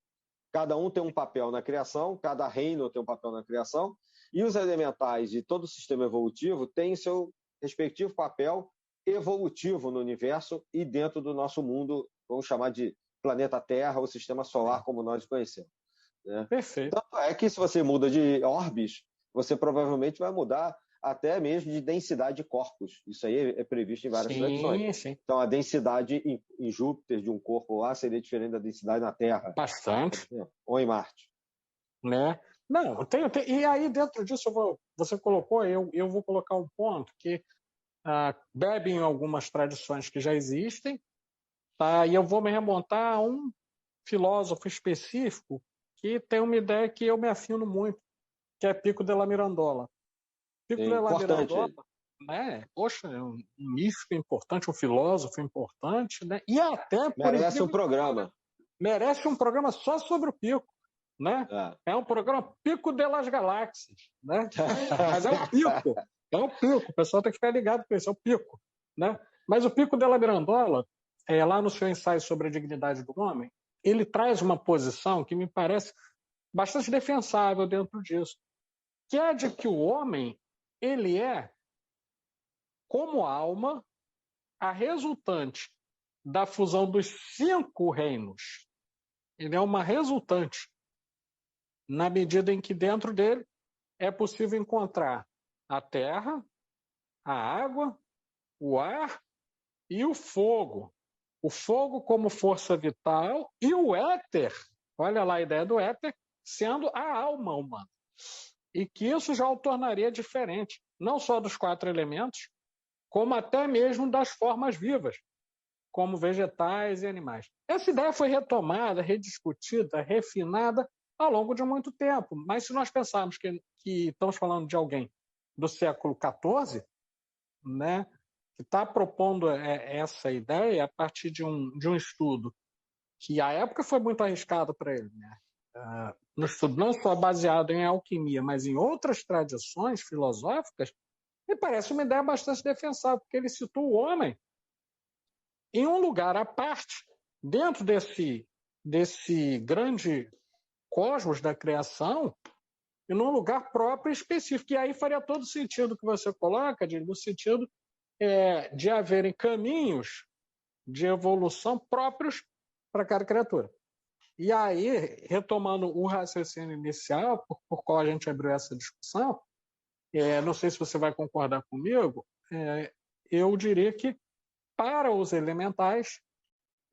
Cada um tem um papel na criação, cada reino tem um papel na criação, e os elementais de todo o sistema evolutivo têm seu respectivo papel evolutivo no universo e dentro do nosso mundo, vamos chamar de planeta Terra ou sistema solar, como nós conhecemos. Né? Perfeito. Tanto é que se você muda de orbes, você provavelmente vai mudar até mesmo de densidade de corpos. Isso aí é previsto em várias tradições. Então, a densidade em Júpiter de um corpo lá seria diferente da densidade na Terra. Bastante. Ou em Marte. Né? Não, e aí dentro disso, você colocou, eu vou colocar um ponto que bebe em algumas tradições que já existem, tá? E eu vou me remontar a um filósofo específico que tem uma ideia que eu me afino muito, que é Pico della Mirandola. Pico della Mirandola, né? Poxa, é um místico importante, um filósofo importante, né? E até merece um programa. Merece um programa só sobre o Pico, né? É um programa Pico delas Galáxias, né? Mas é o Pico, o pessoal tem que ficar ligado com isso, é o Pico, né? Mas o Pico della Mirandola, lá no seu ensaio sobre a dignidade do homem, ele traz uma posição que me parece bastante defensável dentro disso, que é de que o homem, ele é, como alma, a resultante da fusão dos 5 reinos. Ele é uma resultante, na medida em que dentro dele é possível encontrar a terra, a água, o ar e o fogo. O fogo como força vital e o éter, olha lá a ideia do éter, sendo a alma humana. E que isso já o tornaria diferente, não só dos 4 elementos, como até mesmo das formas vivas, como vegetais e animais. Essa ideia foi retomada, rediscutida, refinada ao longo de muito tempo. Mas se nós pensarmos que estamos falando de alguém do século XIV, né, que está propondo essa ideia a partir de um estudo que à época foi muito arriscado para ele, né? No estudo não só baseado em alquimia, mas em outras tradições filosóficas, Me parece uma ideia bastante defensável, porque ele situa o homem em um lugar à parte, dentro desse grande cosmos da criação, e num lugar próprio e específico. E aí faria todo sentido o que você coloca, no sentido de haverem caminhos de evolução próprios para cada criatura. E aí, retomando o raciocínio inicial, por qual a gente abriu essa discussão, não sei se você vai concordar comigo, eu diria que para os elementais,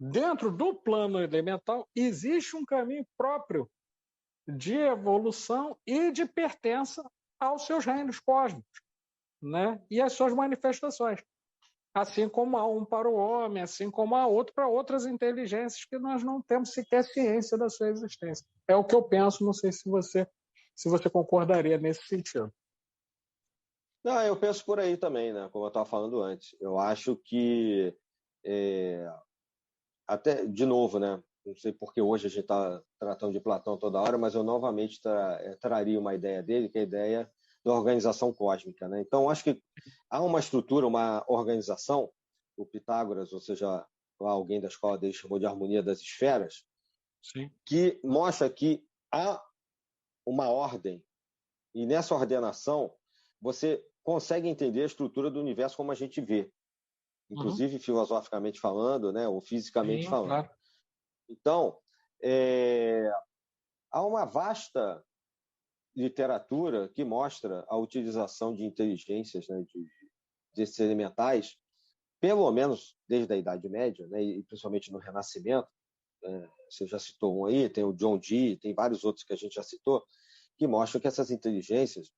dentro do plano elemental, existe um caminho próprio de evolução e de pertença aos seus reinos cósmicos, né? E às suas manifestações. Assim como há um para o homem, assim como há outro para outras inteligências que nós não temos sequer ciência da sua existência. É o que eu penso, não sei se você concordaria nesse sentido. Não, eu penso por aí também, né? Como eu estava falando antes. Eu acho que, até, de novo, né? Não sei porque hoje a gente está tratando de Platão toda hora, mas eu novamente traria uma ideia dele, que é a ideia da organização cósmica, né? Então, acho que há uma estrutura, uma organização, o Pitágoras, ou seja, alguém da escola dele chamou de harmonia das esferas, Sim. que mostra que há uma ordem, e nessa ordenação você consegue entender a estrutura do universo como a gente vê, inclusive filosoficamente falando, né, ou fisicamente falando. Claro. Então, há uma vasta literatura que mostra a utilização de inteligências, né, desses elementais, pelo menos desde a Idade Média, né, e principalmente no Renascimento. Você já citou um aí, tem o John Dee, tem vários outros que a gente já citou, que mostram que essas inteligências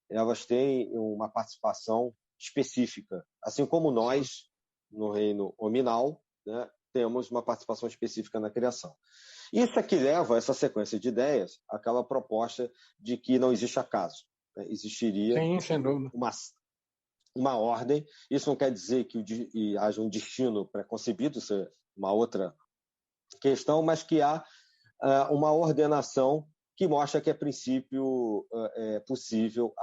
elas têm uma participação específica, assim como nós, no reino hominal, né, temos uma participação específica na criação. Isso é que leva a essa sequência de ideias àquela proposta de que não existe acaso, né? Existiria uma ordem. Isso não quer dizer que haja um destino preconcebido, isso é uma outra questão, mas que há uma ordenação que mostra que a princípio é possível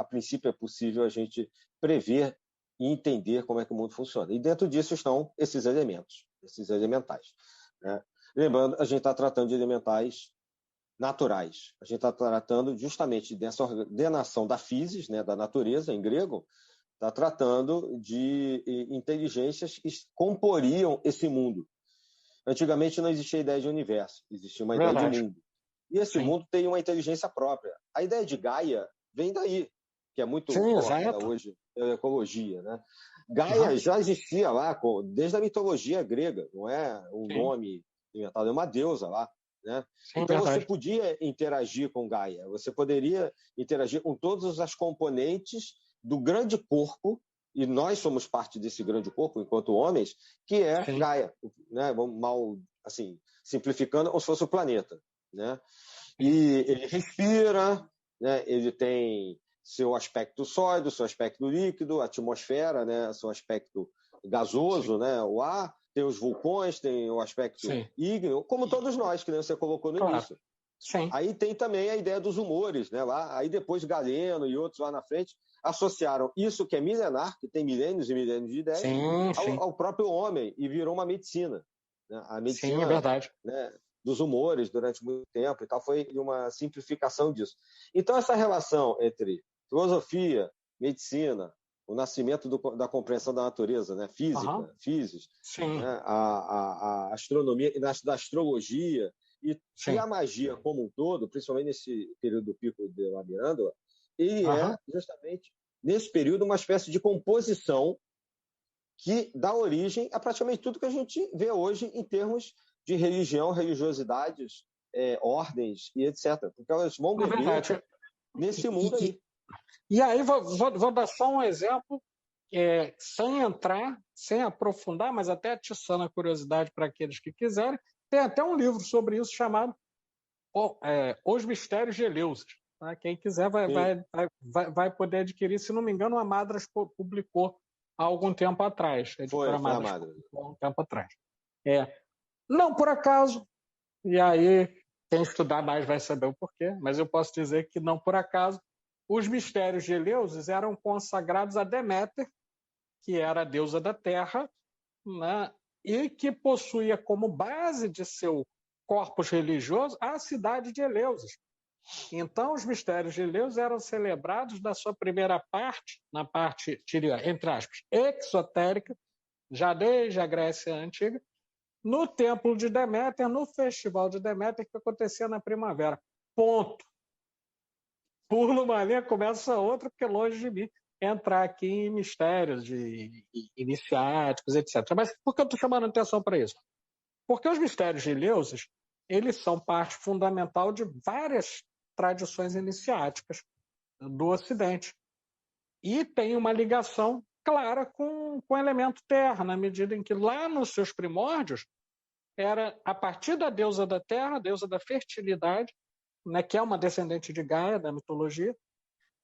a gente prever e entender como é que o mundo funciona. E dentro disso estão esses elementos, esses elementais, né? Lembrando, a gente está tratando de elementais naturais. A gente está tratando justamente dessa ordenação da physis, né, da natureza, em grego, está tratando de inteligências que comporiam esse mundo. Antigamente não existia a ideia de universo, existia uma ideia de mundo. E esse mundo tem uma inteligência própria. A ideia de Gaia vem daí, que é muito forte hoje na ecologia, né? Gaia já existia lá, desde a mitologia grega, não é um nome inventado, é uma deusa lá, né? Então você podia interagir com Gaia, você poderia interagir com todas as componentes do grande corpo, e nós somos parte desse grande corpo, enquanto homens, que é Gaia, né? Vamos mal, assim, simplificando, como se fosse o planeta, né? E ele respira, né? Ele tem seu aspecto sólido, seu aspecto líquido, a atmosfera, né? Seu aspecto gasoso, né? O ar, tem os vulcões, tem o aspecto ígneo, como todos nós, que você colocou no início. Aí tem também a ideia dos humores, né? Lá, aí depois Galeno e outros lá na frente associaram isso que é milenar, que tem milênios e milênios de ideias, ao próprio homem, e virou uma medicina, né? A medicina, é verdade. Né, dos humores durante muito tempo e tal, foi uma simplificação disso. Então essa relação entre filosofia, medicina, o nascimento da compreensão da natureza, né? Física, physis, né? A astronomia, da astrologia e a magia como um todo, principalmente nesse período do Pico de la Mirandola, ele é justamente nesse período uma espécie de composição que dá origem a praticamente tudo que a gente vê hoje em termos de religião, religiosidades, ordens e etc. Porque elas vão beber nesse mundo aí. E aí vou dar só um exemplo, sem aprofundar, mas até atiçando a curiosidade para aqueles que quiserem. Tem até um livro sobre isso chamado Os Mistérios de Eleusis. Tá? Quem quiser vai poder adquirir. Se não me engano, a Madras publicou há algum tempo atrás. Foi a Madras. Há um tempo atrás. Não por acaso, e aí quem estudar mais vai saber o porquê, mas eu posso dizer que não por acaso, os mistérios de Eleusis eram consagrados a Deméter, que era a deusa da terra, né? E que possuía como base de seu corpus religioso a cidade de Eleusis. Então, os mistérios de Eleusis eram celebrados na sua primeira parte, na parte, entre aspas, exotérica, já desde a Grécia Antiga, no templo de Deméter, no festival de Deméter, que acontecia na primavera. Ponto. Pulo uma linha, começa outra, porque longe de mim entrar aqui em mistérios iniciáticos, etc. Mas por que eu estou chamando a atenção para isso? Porque os mistérios de Eleusis, eles são parte fundamental de várias tradições iniciáticas do Ocidente. E tem uma ligação clara com o elemento terra, na medida em que lá nos seus primórdios era a partir da deusa da terra, a deusa da fertilidade, né, que é uma descendente de Gaia, da mitologia,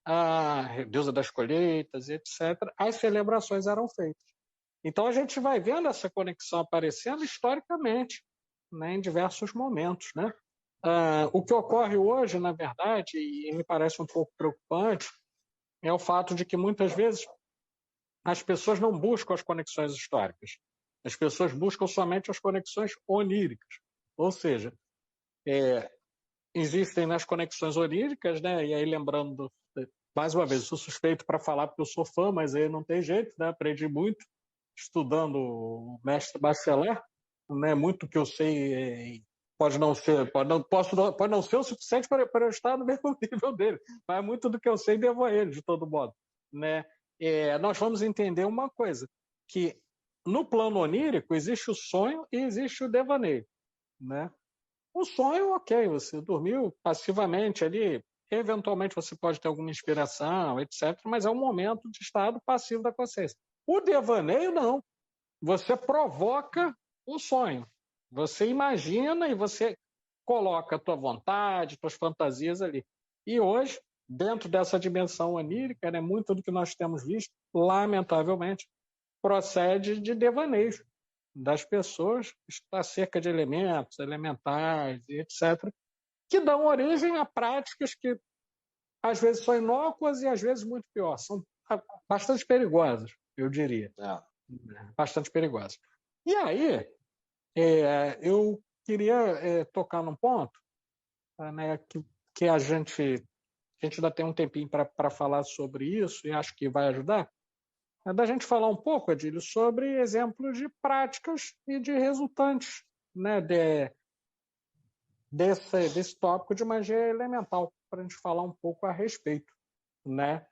a deusa das colheitas, etc., as celebrações eram feitas. Então a gente vai vendo essa conexão aparecendo historicamente, né, em diversos momentos. Né? O que ocorre hoje, na verdade, e me parece um pouco preocupante, é o fato de que muitas vezes as pessoas não buscam as conexões históricas. As pessoas buscam somente as conexões oníricas. Ou seja, existem nas conexões oníricas, né? E aí lembrando, mais uma vez, eu sou suspeito para falar porque eu sou fã, mas aí não tem jeito, né? Aprendi muito estudando o mestre Bachelard, né? Muito que eu sei pode não ser o suficiente para eu estar no mesmo nível dele, mas muito do que eu sei devo a ele, de todo modo, né? Nós vamos entender uma coisa, que no plano onírico existe o sonho e existe o devaneio, né? O sonho, ok, você dormiu passivamente ali, eventualmente você pode ter alguma inspiração, etc., mas é um momento de estado passivo da consciência. O devaneio, não. Você provoca um sonho. Você imagina e você coloca a tua vontade, tuas fantasias ali. E hoje, dentro dessa dimensão onírica, né, muito do que nós temos visto, lamentavelmente, procede de devaneios das pessoas acerca de elementos, elementais, etc., que dão origem a práticas que às vezes são inócuas e às vezes muito piores. São bastante perigosas, eu diria. Bastante perigosas. E aí, eu queria tocar num ponto, né, que a gente ainda tem um tempinho para falar sobre isso e acho que vai ajudar, é da gente falar um pouco, Adílio, sobre exemplos de práticas e de resultantes, né, desse tópico de magia elemental, para a gente falar um pouco a respeito. Né?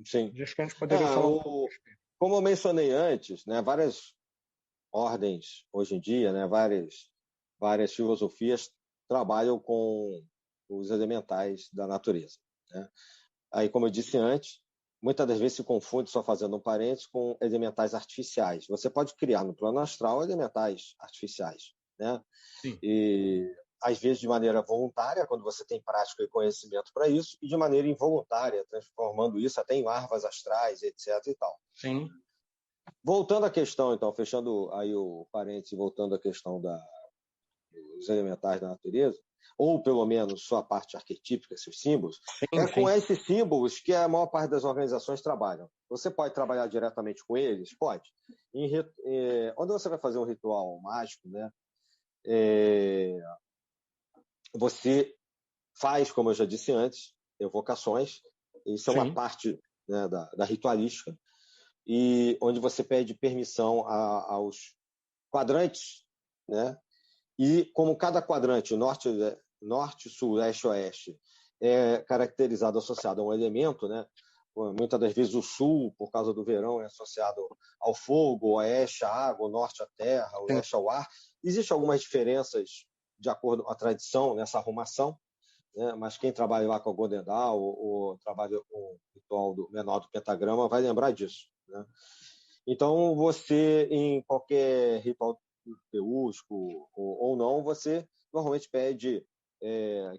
Sim. Acho que a gente poderia falar um pouco a respeito. Como eu mencionei antes, né, várias ordens hoje em dia, né, várias filosofias trabalham com os elementais da natureza. Né? Aí, como eu disse antes, muitas das vezes se confunde, só fazendo um parênteses, com elementais artificiais. Você pode criar no plano astral elementais artificiais, né? Sim. E às vezes de maneira voluntária, quando você tem prática e conhecimento para isso, e de maneira involuntária, transformando isso até em larvas astrais, etc. e tal. Sim. Voltando à questão, então, fechando aí o parênteses, voltando à questão dos elementais da natureza, ou pelo menos sua parte arquetípica, seus símbolos, com esses símbolos que a maior parte das organizações trabalham. Você pode trabalhar diretamente com eles? Pode. Onde você vai fazer um ritual mágico, né? Você faz, como eu já disse antes, evocações. Isso é uma parte, né, da ritualística, e onde você pede permissão aos quadrantes, né? E como cada quadrante, norte, sul, leste, oeste, é caracterizado, associado a um elemento, né? Muitas das vezes o sul, por causa do verão, é associado ao fogo, o oeste à água, o norte à terra, o leste ao ar. Existem algumas diferenças de acordo com a tradição nessa arrumação, né? Mas quem trabalha lá com o Golden Dawn ou trabalha com o ritual menor do pentagrama vai lembrar disso. Né? Então, você, em qualquer ritual teústico ou não, você normalmente pede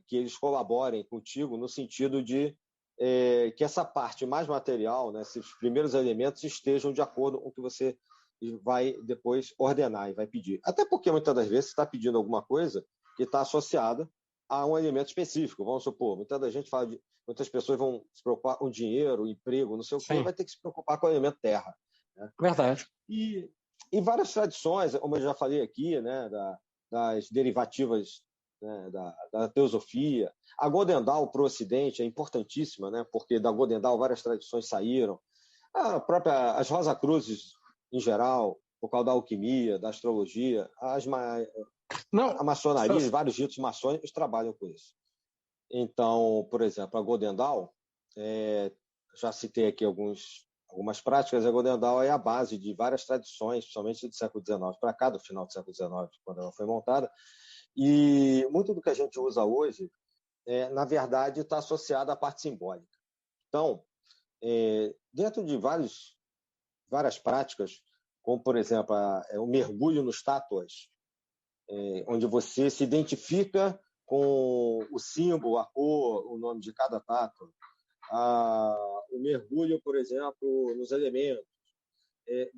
que eles colaborem contigo no sentido de que essa parte mais material, né, esses primeiros elementos estejam de acordo com o que você vai depois ordenar e vai pedir. Até porque muitas das vezes você está pedindo alguma coisa que está associada a um elemento específico. Vamos supor, muitas pessoas vão se preocupar com dinheiro, emprego, não sei o quê, vai ter que se preocupar com o elemento terra. Né? Verdade. E várias tradições, como eu já falei aqui, né, das derivativas, né, da teosofia. A Godendal para o Ocidente é importantíssima, né, porque da Godendal várias tradições saíram. As Rosacruzes, em geral, por causa da alquimia, da astrologia, a maçonaria, vários ritos maçônicos trabalham com isso. Então, por exemplo, a Godendal, já citei aqui algumas práticas, a Godendal é a base de várias tradições, principalmente do século XIX para cá, do final do século XIX, quando ela foi montada. E muito do que a gente usa hoje, na verdade, está associado à parte simbólica. Então, dentro de várias práticas, como, por exemplo, o mergulho nos tátuas, onde você se identifica com o símbolo, a cor, o nome de cada tátua. O mergulho, por exemplo, nos elementos.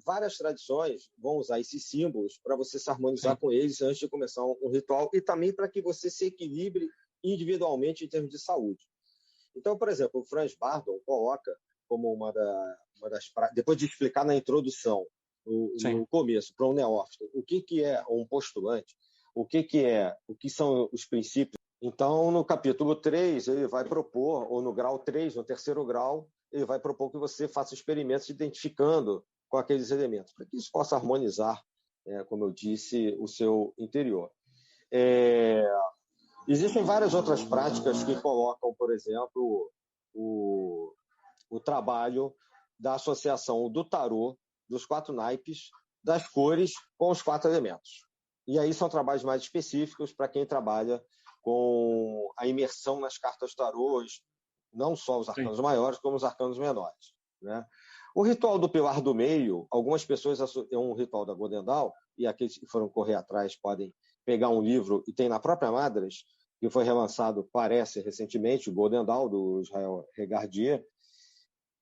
Várias tradições vão usar esses símbolos para você se harmonizar com eles antes de começar um ritual e também para que você se equilibre individualmente em termos de saúde. Então, por exemplo, o Franz Bardon coloca como uma das práticas, depois de explicar na introdução, no começo, para um neófito, o que é um postulante, o que são os princípios. Então, no capítulo 3, ele vai propor, ou no grau 3, no terceiro grau, ele vai propor que você faça experimentos identificando com aqueles elementos, para que isso possa harmonizar, como eu disse, o seu interior. Existem várias outras práticas que colocam, por exemplo, o trabalho da associação do tarô, dos 4 naipes, das cores com os 4 elementos. E aí são trabalhos mais específicos para quem trabalha com a imersão nas cartas tarôs, não só os arcanos maiores, como os arcanos menores. Né? O ritual do pilar do meio, algumas pessoas é um ritual da Godendal, e aqueles que foram correr atrás podem pegar um livro, e tem na própria Madras, que foi relançado, parece, recentemente, o Godendal, do Israel Regardier,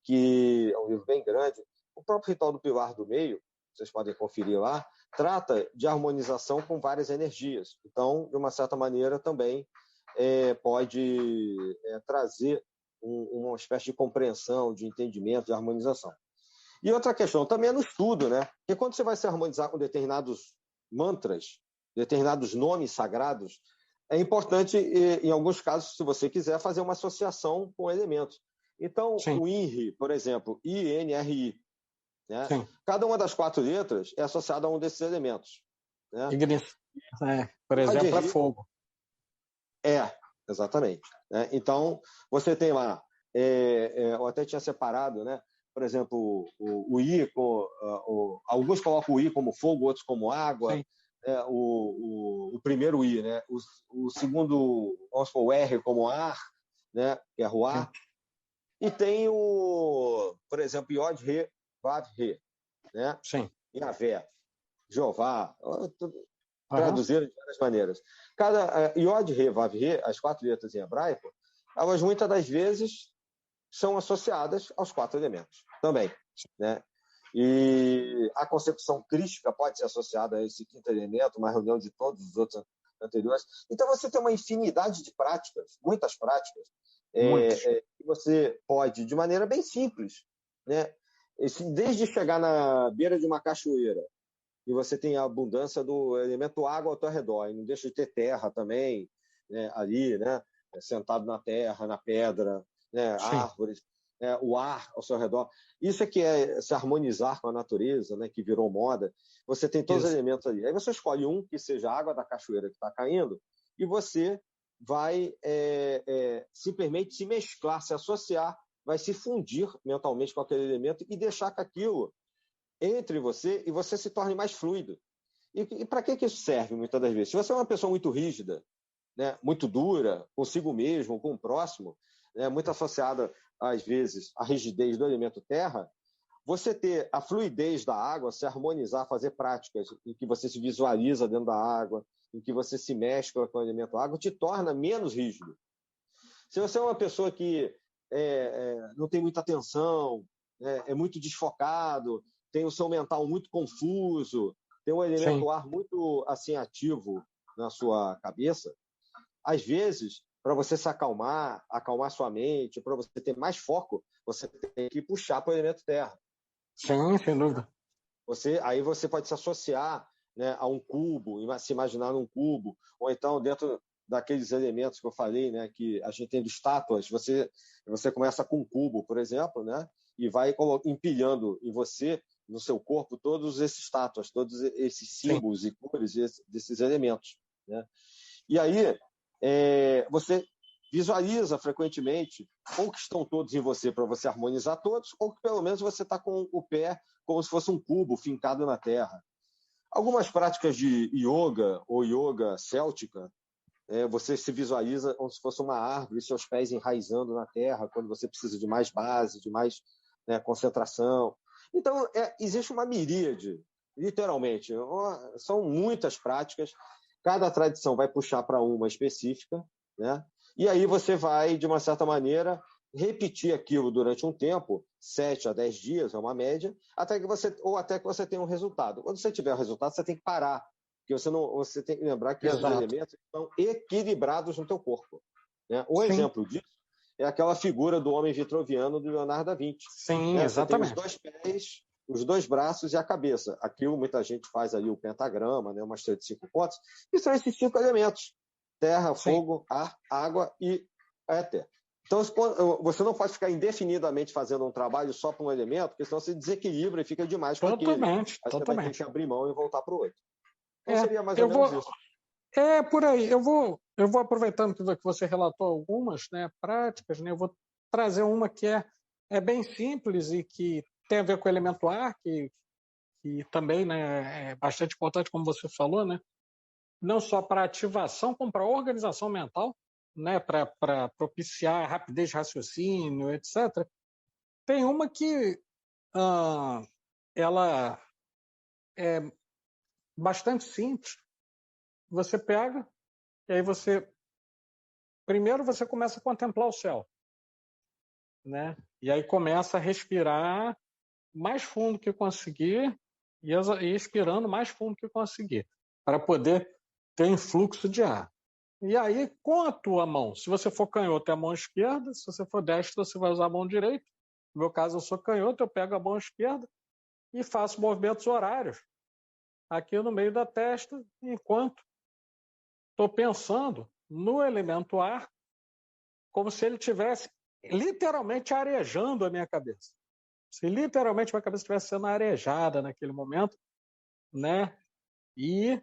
que é um livro bem grande. O próprio ritual do pilar do meio, vocês podem conferir lá, trata de harmonização com várias energias. Então, de uma certa maneira, também pode trazer uma espécie de compreensão, de entendimento, de harmonização. E outra questão também é no estudo, né? Porque quando você vai se harmonizar com determinados mantras, determinados nomes sagrados, é importante, em alguns casos, se você quiser, fazer uma associação com elementos. Então, o INRI, por exemplo, INRI, né? Cada uma das 4 letras é associada a um desses elementos. Né? Por exemplo, é fogo. Exatamente. Né? Então, você tem lá, eu até tinha separado, né? Por exemplo, o I, alguns colocam o I como fogo, outros como água. O primeiro I, né? O segundo, vamos supor, o R como ar, né? Que é ruar. E tem por exemplo, Yod, Re, Vav, Re, né? Yahvé, Jeová, traduziram de várias maneiras. Cada Yod, Re, Vav, Re, as 4 letras em hebraico, elas muitas das vezes são associadas aos 4 elementos também, né? E a concepção crística pode ser associada a esse 5º elemento, uma reunião de todos os outros anteriores. Então, você tem uma infinidade de práticas, muitas práticas, que você pode, de maneira bem simples, né? Desde chegar na beira de uma cachoeira, e você tem a abundância do elemento água ao teu redor, e não deixa de ter terra também, né? Ali, né? Sentado na terra, na pedra, né? Árvores, o ar ao seu redor. Isso é se harmonizar com a natureza, né? Que virou moda. Você tem todos os elementos ali. Aí você escolhe um que seja a água da cachoeira que está caindo, e você vai simplesmente se mesclar, se associar, vai se fundir mentalmente com aquele elemento e deixar que aquilo entre você e você se torne mais fluido. E para que isso serve, muitas das vezes? Se você é uma pessoa muito rígida, né, muito dura, consigo mesmo, com o próximo, né, muito associada, às vezes, à rigidez do elemento terra, você ter a fluidez da água, se harmonizar, fazer práticas em que você se visualiza dentro da água, em que você se mescla com o elemento água, te torna menos rígido. Se você é uma pessoa que não tem muita atenção, é muito desfocado, tem o seu mental muito confuso, tem um elemento ar muito assim ativo na sua cabeça, às vezes, para você se acalmar sua mente, para você ter mais foco, você tem que puxar para o elemento terra. Sim, sem dúvida. Aí você pode se associar, né, a um cubo, se imaginar num cubo, ou então dentro daqueles elementos que eu falei, né, que a gente tem de estátuas, você começa com um cubo, por exemplo, né, e vai empilhando em você, no seu corpo, todos esses estátuas, todos esses símbolos e cores desses elementos, né? E aí você visualiza frequentemente ou que estão todos em você para você harmonizar todos, ou que pelo menos você está com o pé como se fosse um cubo fincado na terra. Algumas práticas de yoga ou yoga céltica, você se visualiza como se fosse uma árvore, seus pés enraizando na terra, quando você precisa de mais base, de mais, né, concentração. Então, existe uma miríade, literalmente. São muitas práticas, cada tradição vai puxar para uma específica, né? E aí você vai, de uma certa maneira, repetir aquilo durante um tempo, 7 a 10 dias, é uma média, até que você tenha um resultado. Quando você tiver o resultado, você tem que parar, porque você tem que lembrar que esses elementos estão equilibrados no teu corpo, né? Um exemplo disso é aquela figura do homem vitruviano do Leonardo da Vinci. Sim, né? exatamente. Você tem os 2 pés, os 2 braços e a cabeça. Aquilo muita gente faz ali o pentagrama, né? Uma estrela de 5 pontos, e são esses 5 elementos: terra, fogo, ar, água e éter. Então, você não pode ficar indefinidamente fazendo um trabalho só para um elemento, porque senão você desequilibra e fica demais para aquele. Aí você vai ter que abrir mão e voltar para o outro. Então, seria mais ou menos isso. Por aí. Eu vou aproveitando que você relatou algumas, né, práticas, né, eu vou trazer uma que é bem simples e que tem a ver com o elemento ar, que também, né, é bastante importante, como você falou, né, não só para ativação, como para organização mental, né, para propiciar rapidez de raciocínio, etc. Tem uma que ela é bastante simples. Você pega e aí primeiro você começa a contemplar o céu, né? E aí começa a respirar mais fundo que conseguir e expirando mais fundo que conseguir, para poder ter influxo de ar. E aí, com a tua mão, se você for canhoto, é a mão esquerda, se você for destro, você vai usar a mão direita. No meu caso, eu sou canhoto, eu pego a mão esquerda e faço movimentos horários aqui no meio da testa, enquanto estou pensando no elemento ar, como se ele tivesse literalmente arejando a minha cabeça. Se literalmente minha cabeça estivesse sendo arejada naquele momento, né? E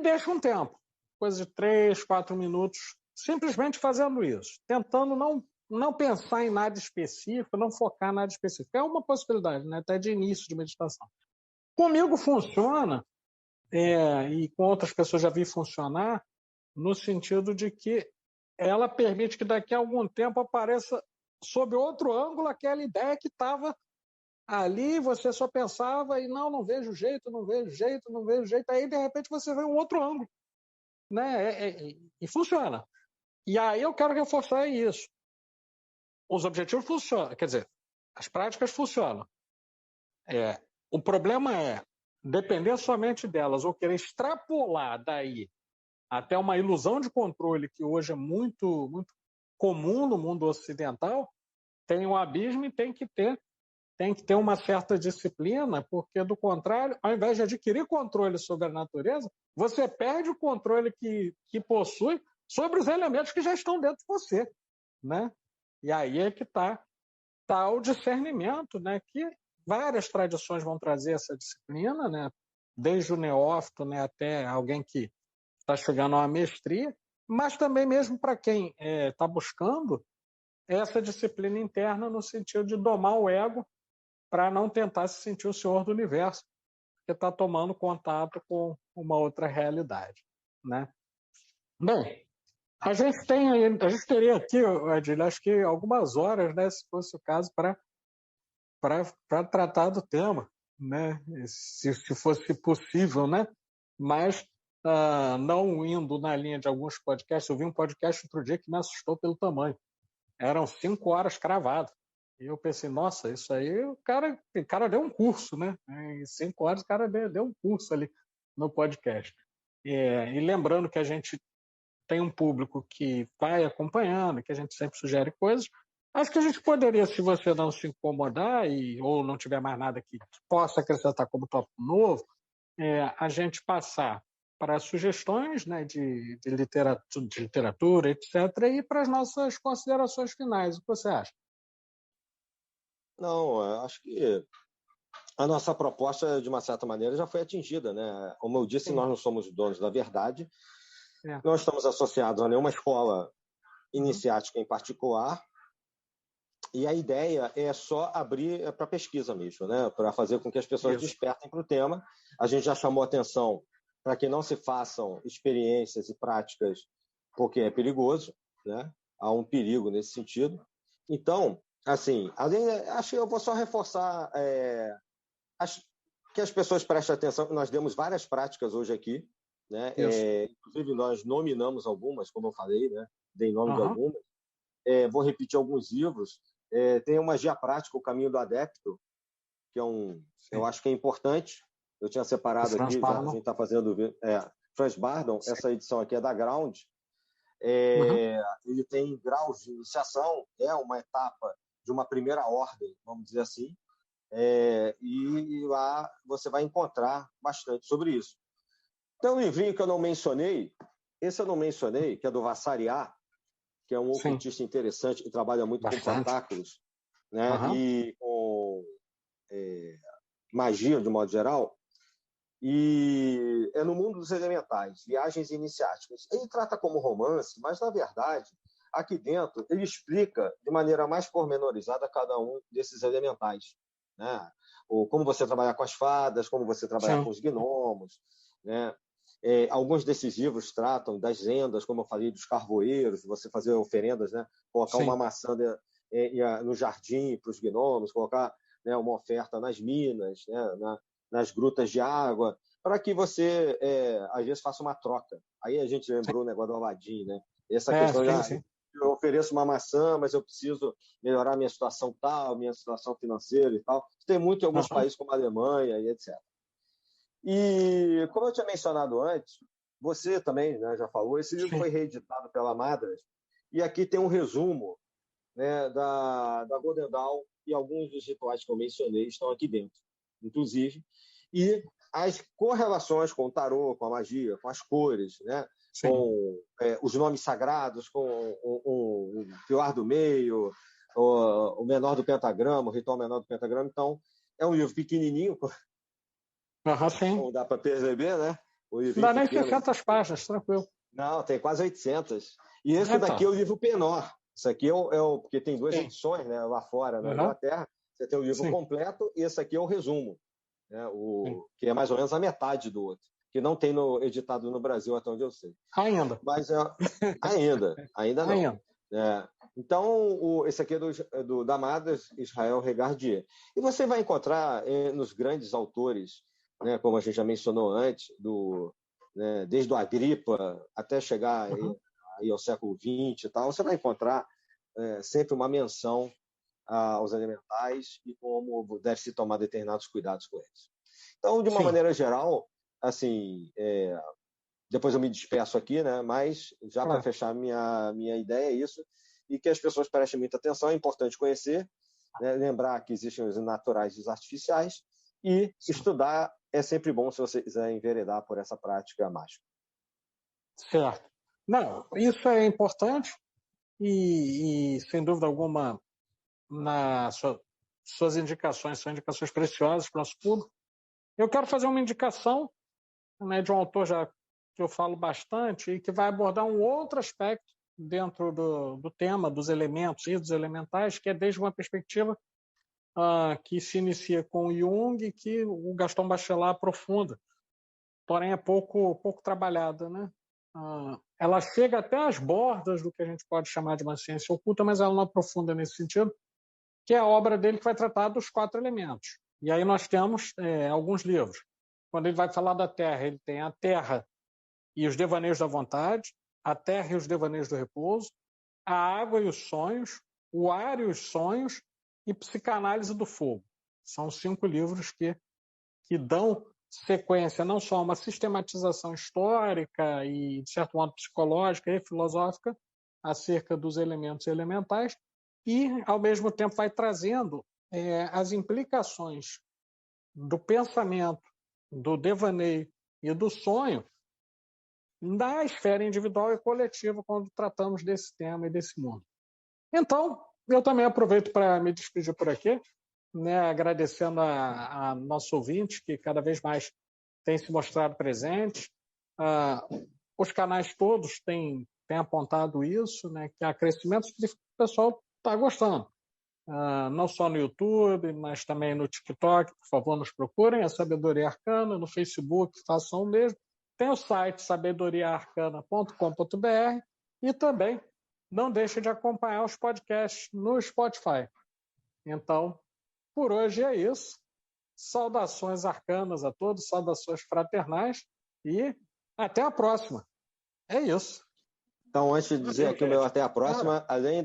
deixo um tempo, coisa de 3, 4 minutos, simplesmente fazendo isso, tentando não pensar em nada específico, não focar em nada específico. É uma possibilidade, né? Até de início de meditação. Comigo funciona, e com outras pessoas já vi funcionar, no sentido de que ela permite que daqui a algum tempo apareça sob outro ângulo aquela ideia que estava ali, você só pensava e não vejo jeito, não vejo jeito, não vejo jeito, aí de repente você vê um outro ângulo, né? E funciona. E aí eu quero reforçar isso. Os objetivos funcionam, quer dizer, as práticas funcionam. O problema é depender somente delas ou querer extrapolar daí até uma ilusão de controle que hoje é muito, muito comum no mundo ocidental, tem um abismo e tem que ter uma certa disciplina, porque, do contrário, ao invés de adquirir controle sobre a natureza, você perde o controle que possui sobre os elementos que já estão dentro de você, né? E aí é que está o discernimento, né? Que várias tradições vão trazer essa disciplina, né? Desde o neófito, né, até alguém que está chegando a uma mestria, mas também mesmo para quem está buscando essa disciplina interna no sentido de domar o ego para não tentar se sentir o senhor do universo, que está tomando contato com uma outra realidade, né? Bem, a gente teria aqui, Adílio, acho que algumas horas, né, se fosse o caso, para tratar do tema, né? Se fosse possível, né? Mas não indo na linha de alguns podcasts, eu vi um podcast outro dia que me assustou pelo tamanho. Eram 5 horas cravado. E eu pensei, nossa, isso aí o cara deu um curso, né? Em 5 horas o cara deu um curso ali no podcast. E lembrando que a gente tem um público que vai acompanhando, que a gente sempre sugere coisas. Acho que a gente poderia, se você não se incomodar ou não tiver mais nada que possa acrescentar como tópico novo, a gente passar para sugestões, né, de literatura, etc., e para as nossas considerações finais. O que você acha? Não, eu acho que a nossa proposta, de uma certa maneira, já foi atingida, né? Como eu disse, Sim. nós não somos donos da verdade, É. não estamos associados a nenhuma escola iniciática em particular, e a ideia é só abrir para pesquisa mesmo, né? Para fazer com que as pessoas Isso. despertem para o tema. A gente já chamou atenção para que não se façam experiências e práticas, porque é perigoso, né? Há um perigo nesse sentido. Então, assim, acho que eu vou só reforçar que as pessoas prestem atenção, que nós demos várias práticas hoje aqui, né? Inclusive, nós nominamos algumas, como eu falei, né? Dei nome de algumas. Vou repetir alguns livros. Tem uma guia prática, O Caminho do Adepto, que eu acho que é importante. Eu tinha separado aqui, a gente está fazendo... Franz Bardon, essa edição aqui é da Ground. Ele tem graus de iniciação, é uma etapa de uma primeira ordem, vamos dizer assim, e lá você vai encontrar bastante sobre isso. Tem um livrinho que eu não mencionei, que é do Vassariá, que é um ocultista interessante, que trabalha muito com tentáculos, né? E com magia, de modo geral, e é no mundo dos elementais, viagens iniciáticas. Ele trata como romance, mas, na verdade, aqui dentro, ele explica de maneira mais pormenorizada cada um desses elementais, né? Ou como você trabalhar com as fadas, como você trabalhar com os gnomos, né? Alguns desses livros tratam das lendas, como eu falei, dos carvoeiros, você fazer oferendas, né? Colocar uma maçã no jardim para os gnomos, colocar, né, uma oferta nas minas, né, nas grutas de água, para que você, às vezes, faça uma troca. Aí a gente lembrou o negócio do Aladim, né? Essa questão eu ofereço uma maçã, mas eu preciso melhorar minha situação tal, minha situação financeira e tal. Tem muito em alguns países como a Alemanha e etc. E, como eu tinha mencionado antes, você também, né, já falou, esse livro foi reeditado pela Madras, e aqui tem um resumo, né, da Golden Dawn, e alguns dos rituais que eu mencionei estão aqui dentro, inclusive, e as correlações com o tarô, com a magia, com as cores, né, com os nomes sagrados, com o pilar do meio, o menor do pentagrama, o ritual menor do pentagrama. Então, é um livro pequenininho, como dá para perceber, né? Não dá nem 600 páginas, tranquilo. Não, tem quase 800. E esse daqui é o livro Penor. Isso aqui porque tem duas edições, né, lá fora, na Inglaterra. Você tem o livro completo e esse aqui é o resumo, né, que é mais ou menos a metade do outro, que não tem editado no Brasil, até onde eu sei. Ainda. Mas ainda não. Então, esse aqui é da Madras, Israel Regardier. E você vai encontrar nos grandes autores, né, como a gente já mencionou antes, né, desde o Agripa até chegar aí ao século XX e tal, você vai encontrar sempre uma menção aos elementais e como deve se tomar determinados cuidados com eles. Então, de uma maneira geral, assim, depois eu me despeço aqui, né, mas já para fechar minha ideia é isso, e que as pessoas prestem muita atenção, é importante conhecer, né, lembrar que existem os naturais e os artificiais, e estudar é sempre bom se você quiser enveredar por essa prática mágica. Certo. Não, isso é importante e sem dúvida alguma, suas indicações são indicações preciosas para o nosso público. Eu quero fazer uma indicação, né, de um autor que eu falo bastante e que vai abordar um outro aspecto dentro do tema dos elementos e dos elementais, que é desde uma perspectiva que se inicia com Jung e que o Gaston Bachelard aprofunda, porém é pouco trabalhada, né? Ela chega até às bordas do que a gente pode chamar de uma ciência oculta, mas ela não aprofunda nesse sentido, que é a obra dele que vai tratar dos 4 elementos. E aí nós temos alguns livros. Quando ele vai falar da Terra, ele tem a Terra e os devaneios da vontade, a Terra e os devaneios do repouso, a água e os sonhos, o ar e os sonhos e psicanálise do fogo. São 5 livros que dão sequência, não só uma sistematização histórica e, de certo modo, psicológica e filosófica acerca dos elementos elementais e, ao mesmo tempo, vai trazendo as implicações do pensamento, do devaneio e do sonho na esfera individual e coletiva quando tratamos desse tema e desse mundo. Então, eu também aproveito para me despedir por aqui, né, agradecendo a nosso ouvinte, que cada vez mais tem se mostrado presente. Os canais todos têm apontado isso, né, que há crescimento que o pessoal está gostando. Não só no YouTube, mas também no TikTok. Por favor, nos procurem, a Sabedoria Arcana, no Facebook, façam o mesmo. Tem o site sabedoriaarcana.com.br e também não deixe de acompanhar os podcasts no Spotify. Então, por hoje é isso. Saudações arcanas a todos, saudações fraternais e até a próxima. É isso. Então, antes de dizer aqui o meu até a próxima, além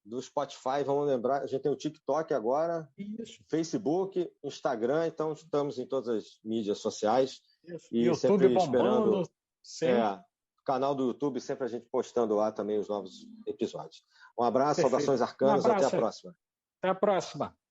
do Spotify, vamos lembrar, a gente tem o TikTok agora, Isso. Facebook, Instagram, então estamos em todas as mídias sociais. Isso. E YouTube sempre bombando. esperando o canal do YouTube, sempre a gente postando lá também os novos episódios. Um abraço, Perfeito. saudações arcanas, Um abraço. até a próxima. Até a próxima.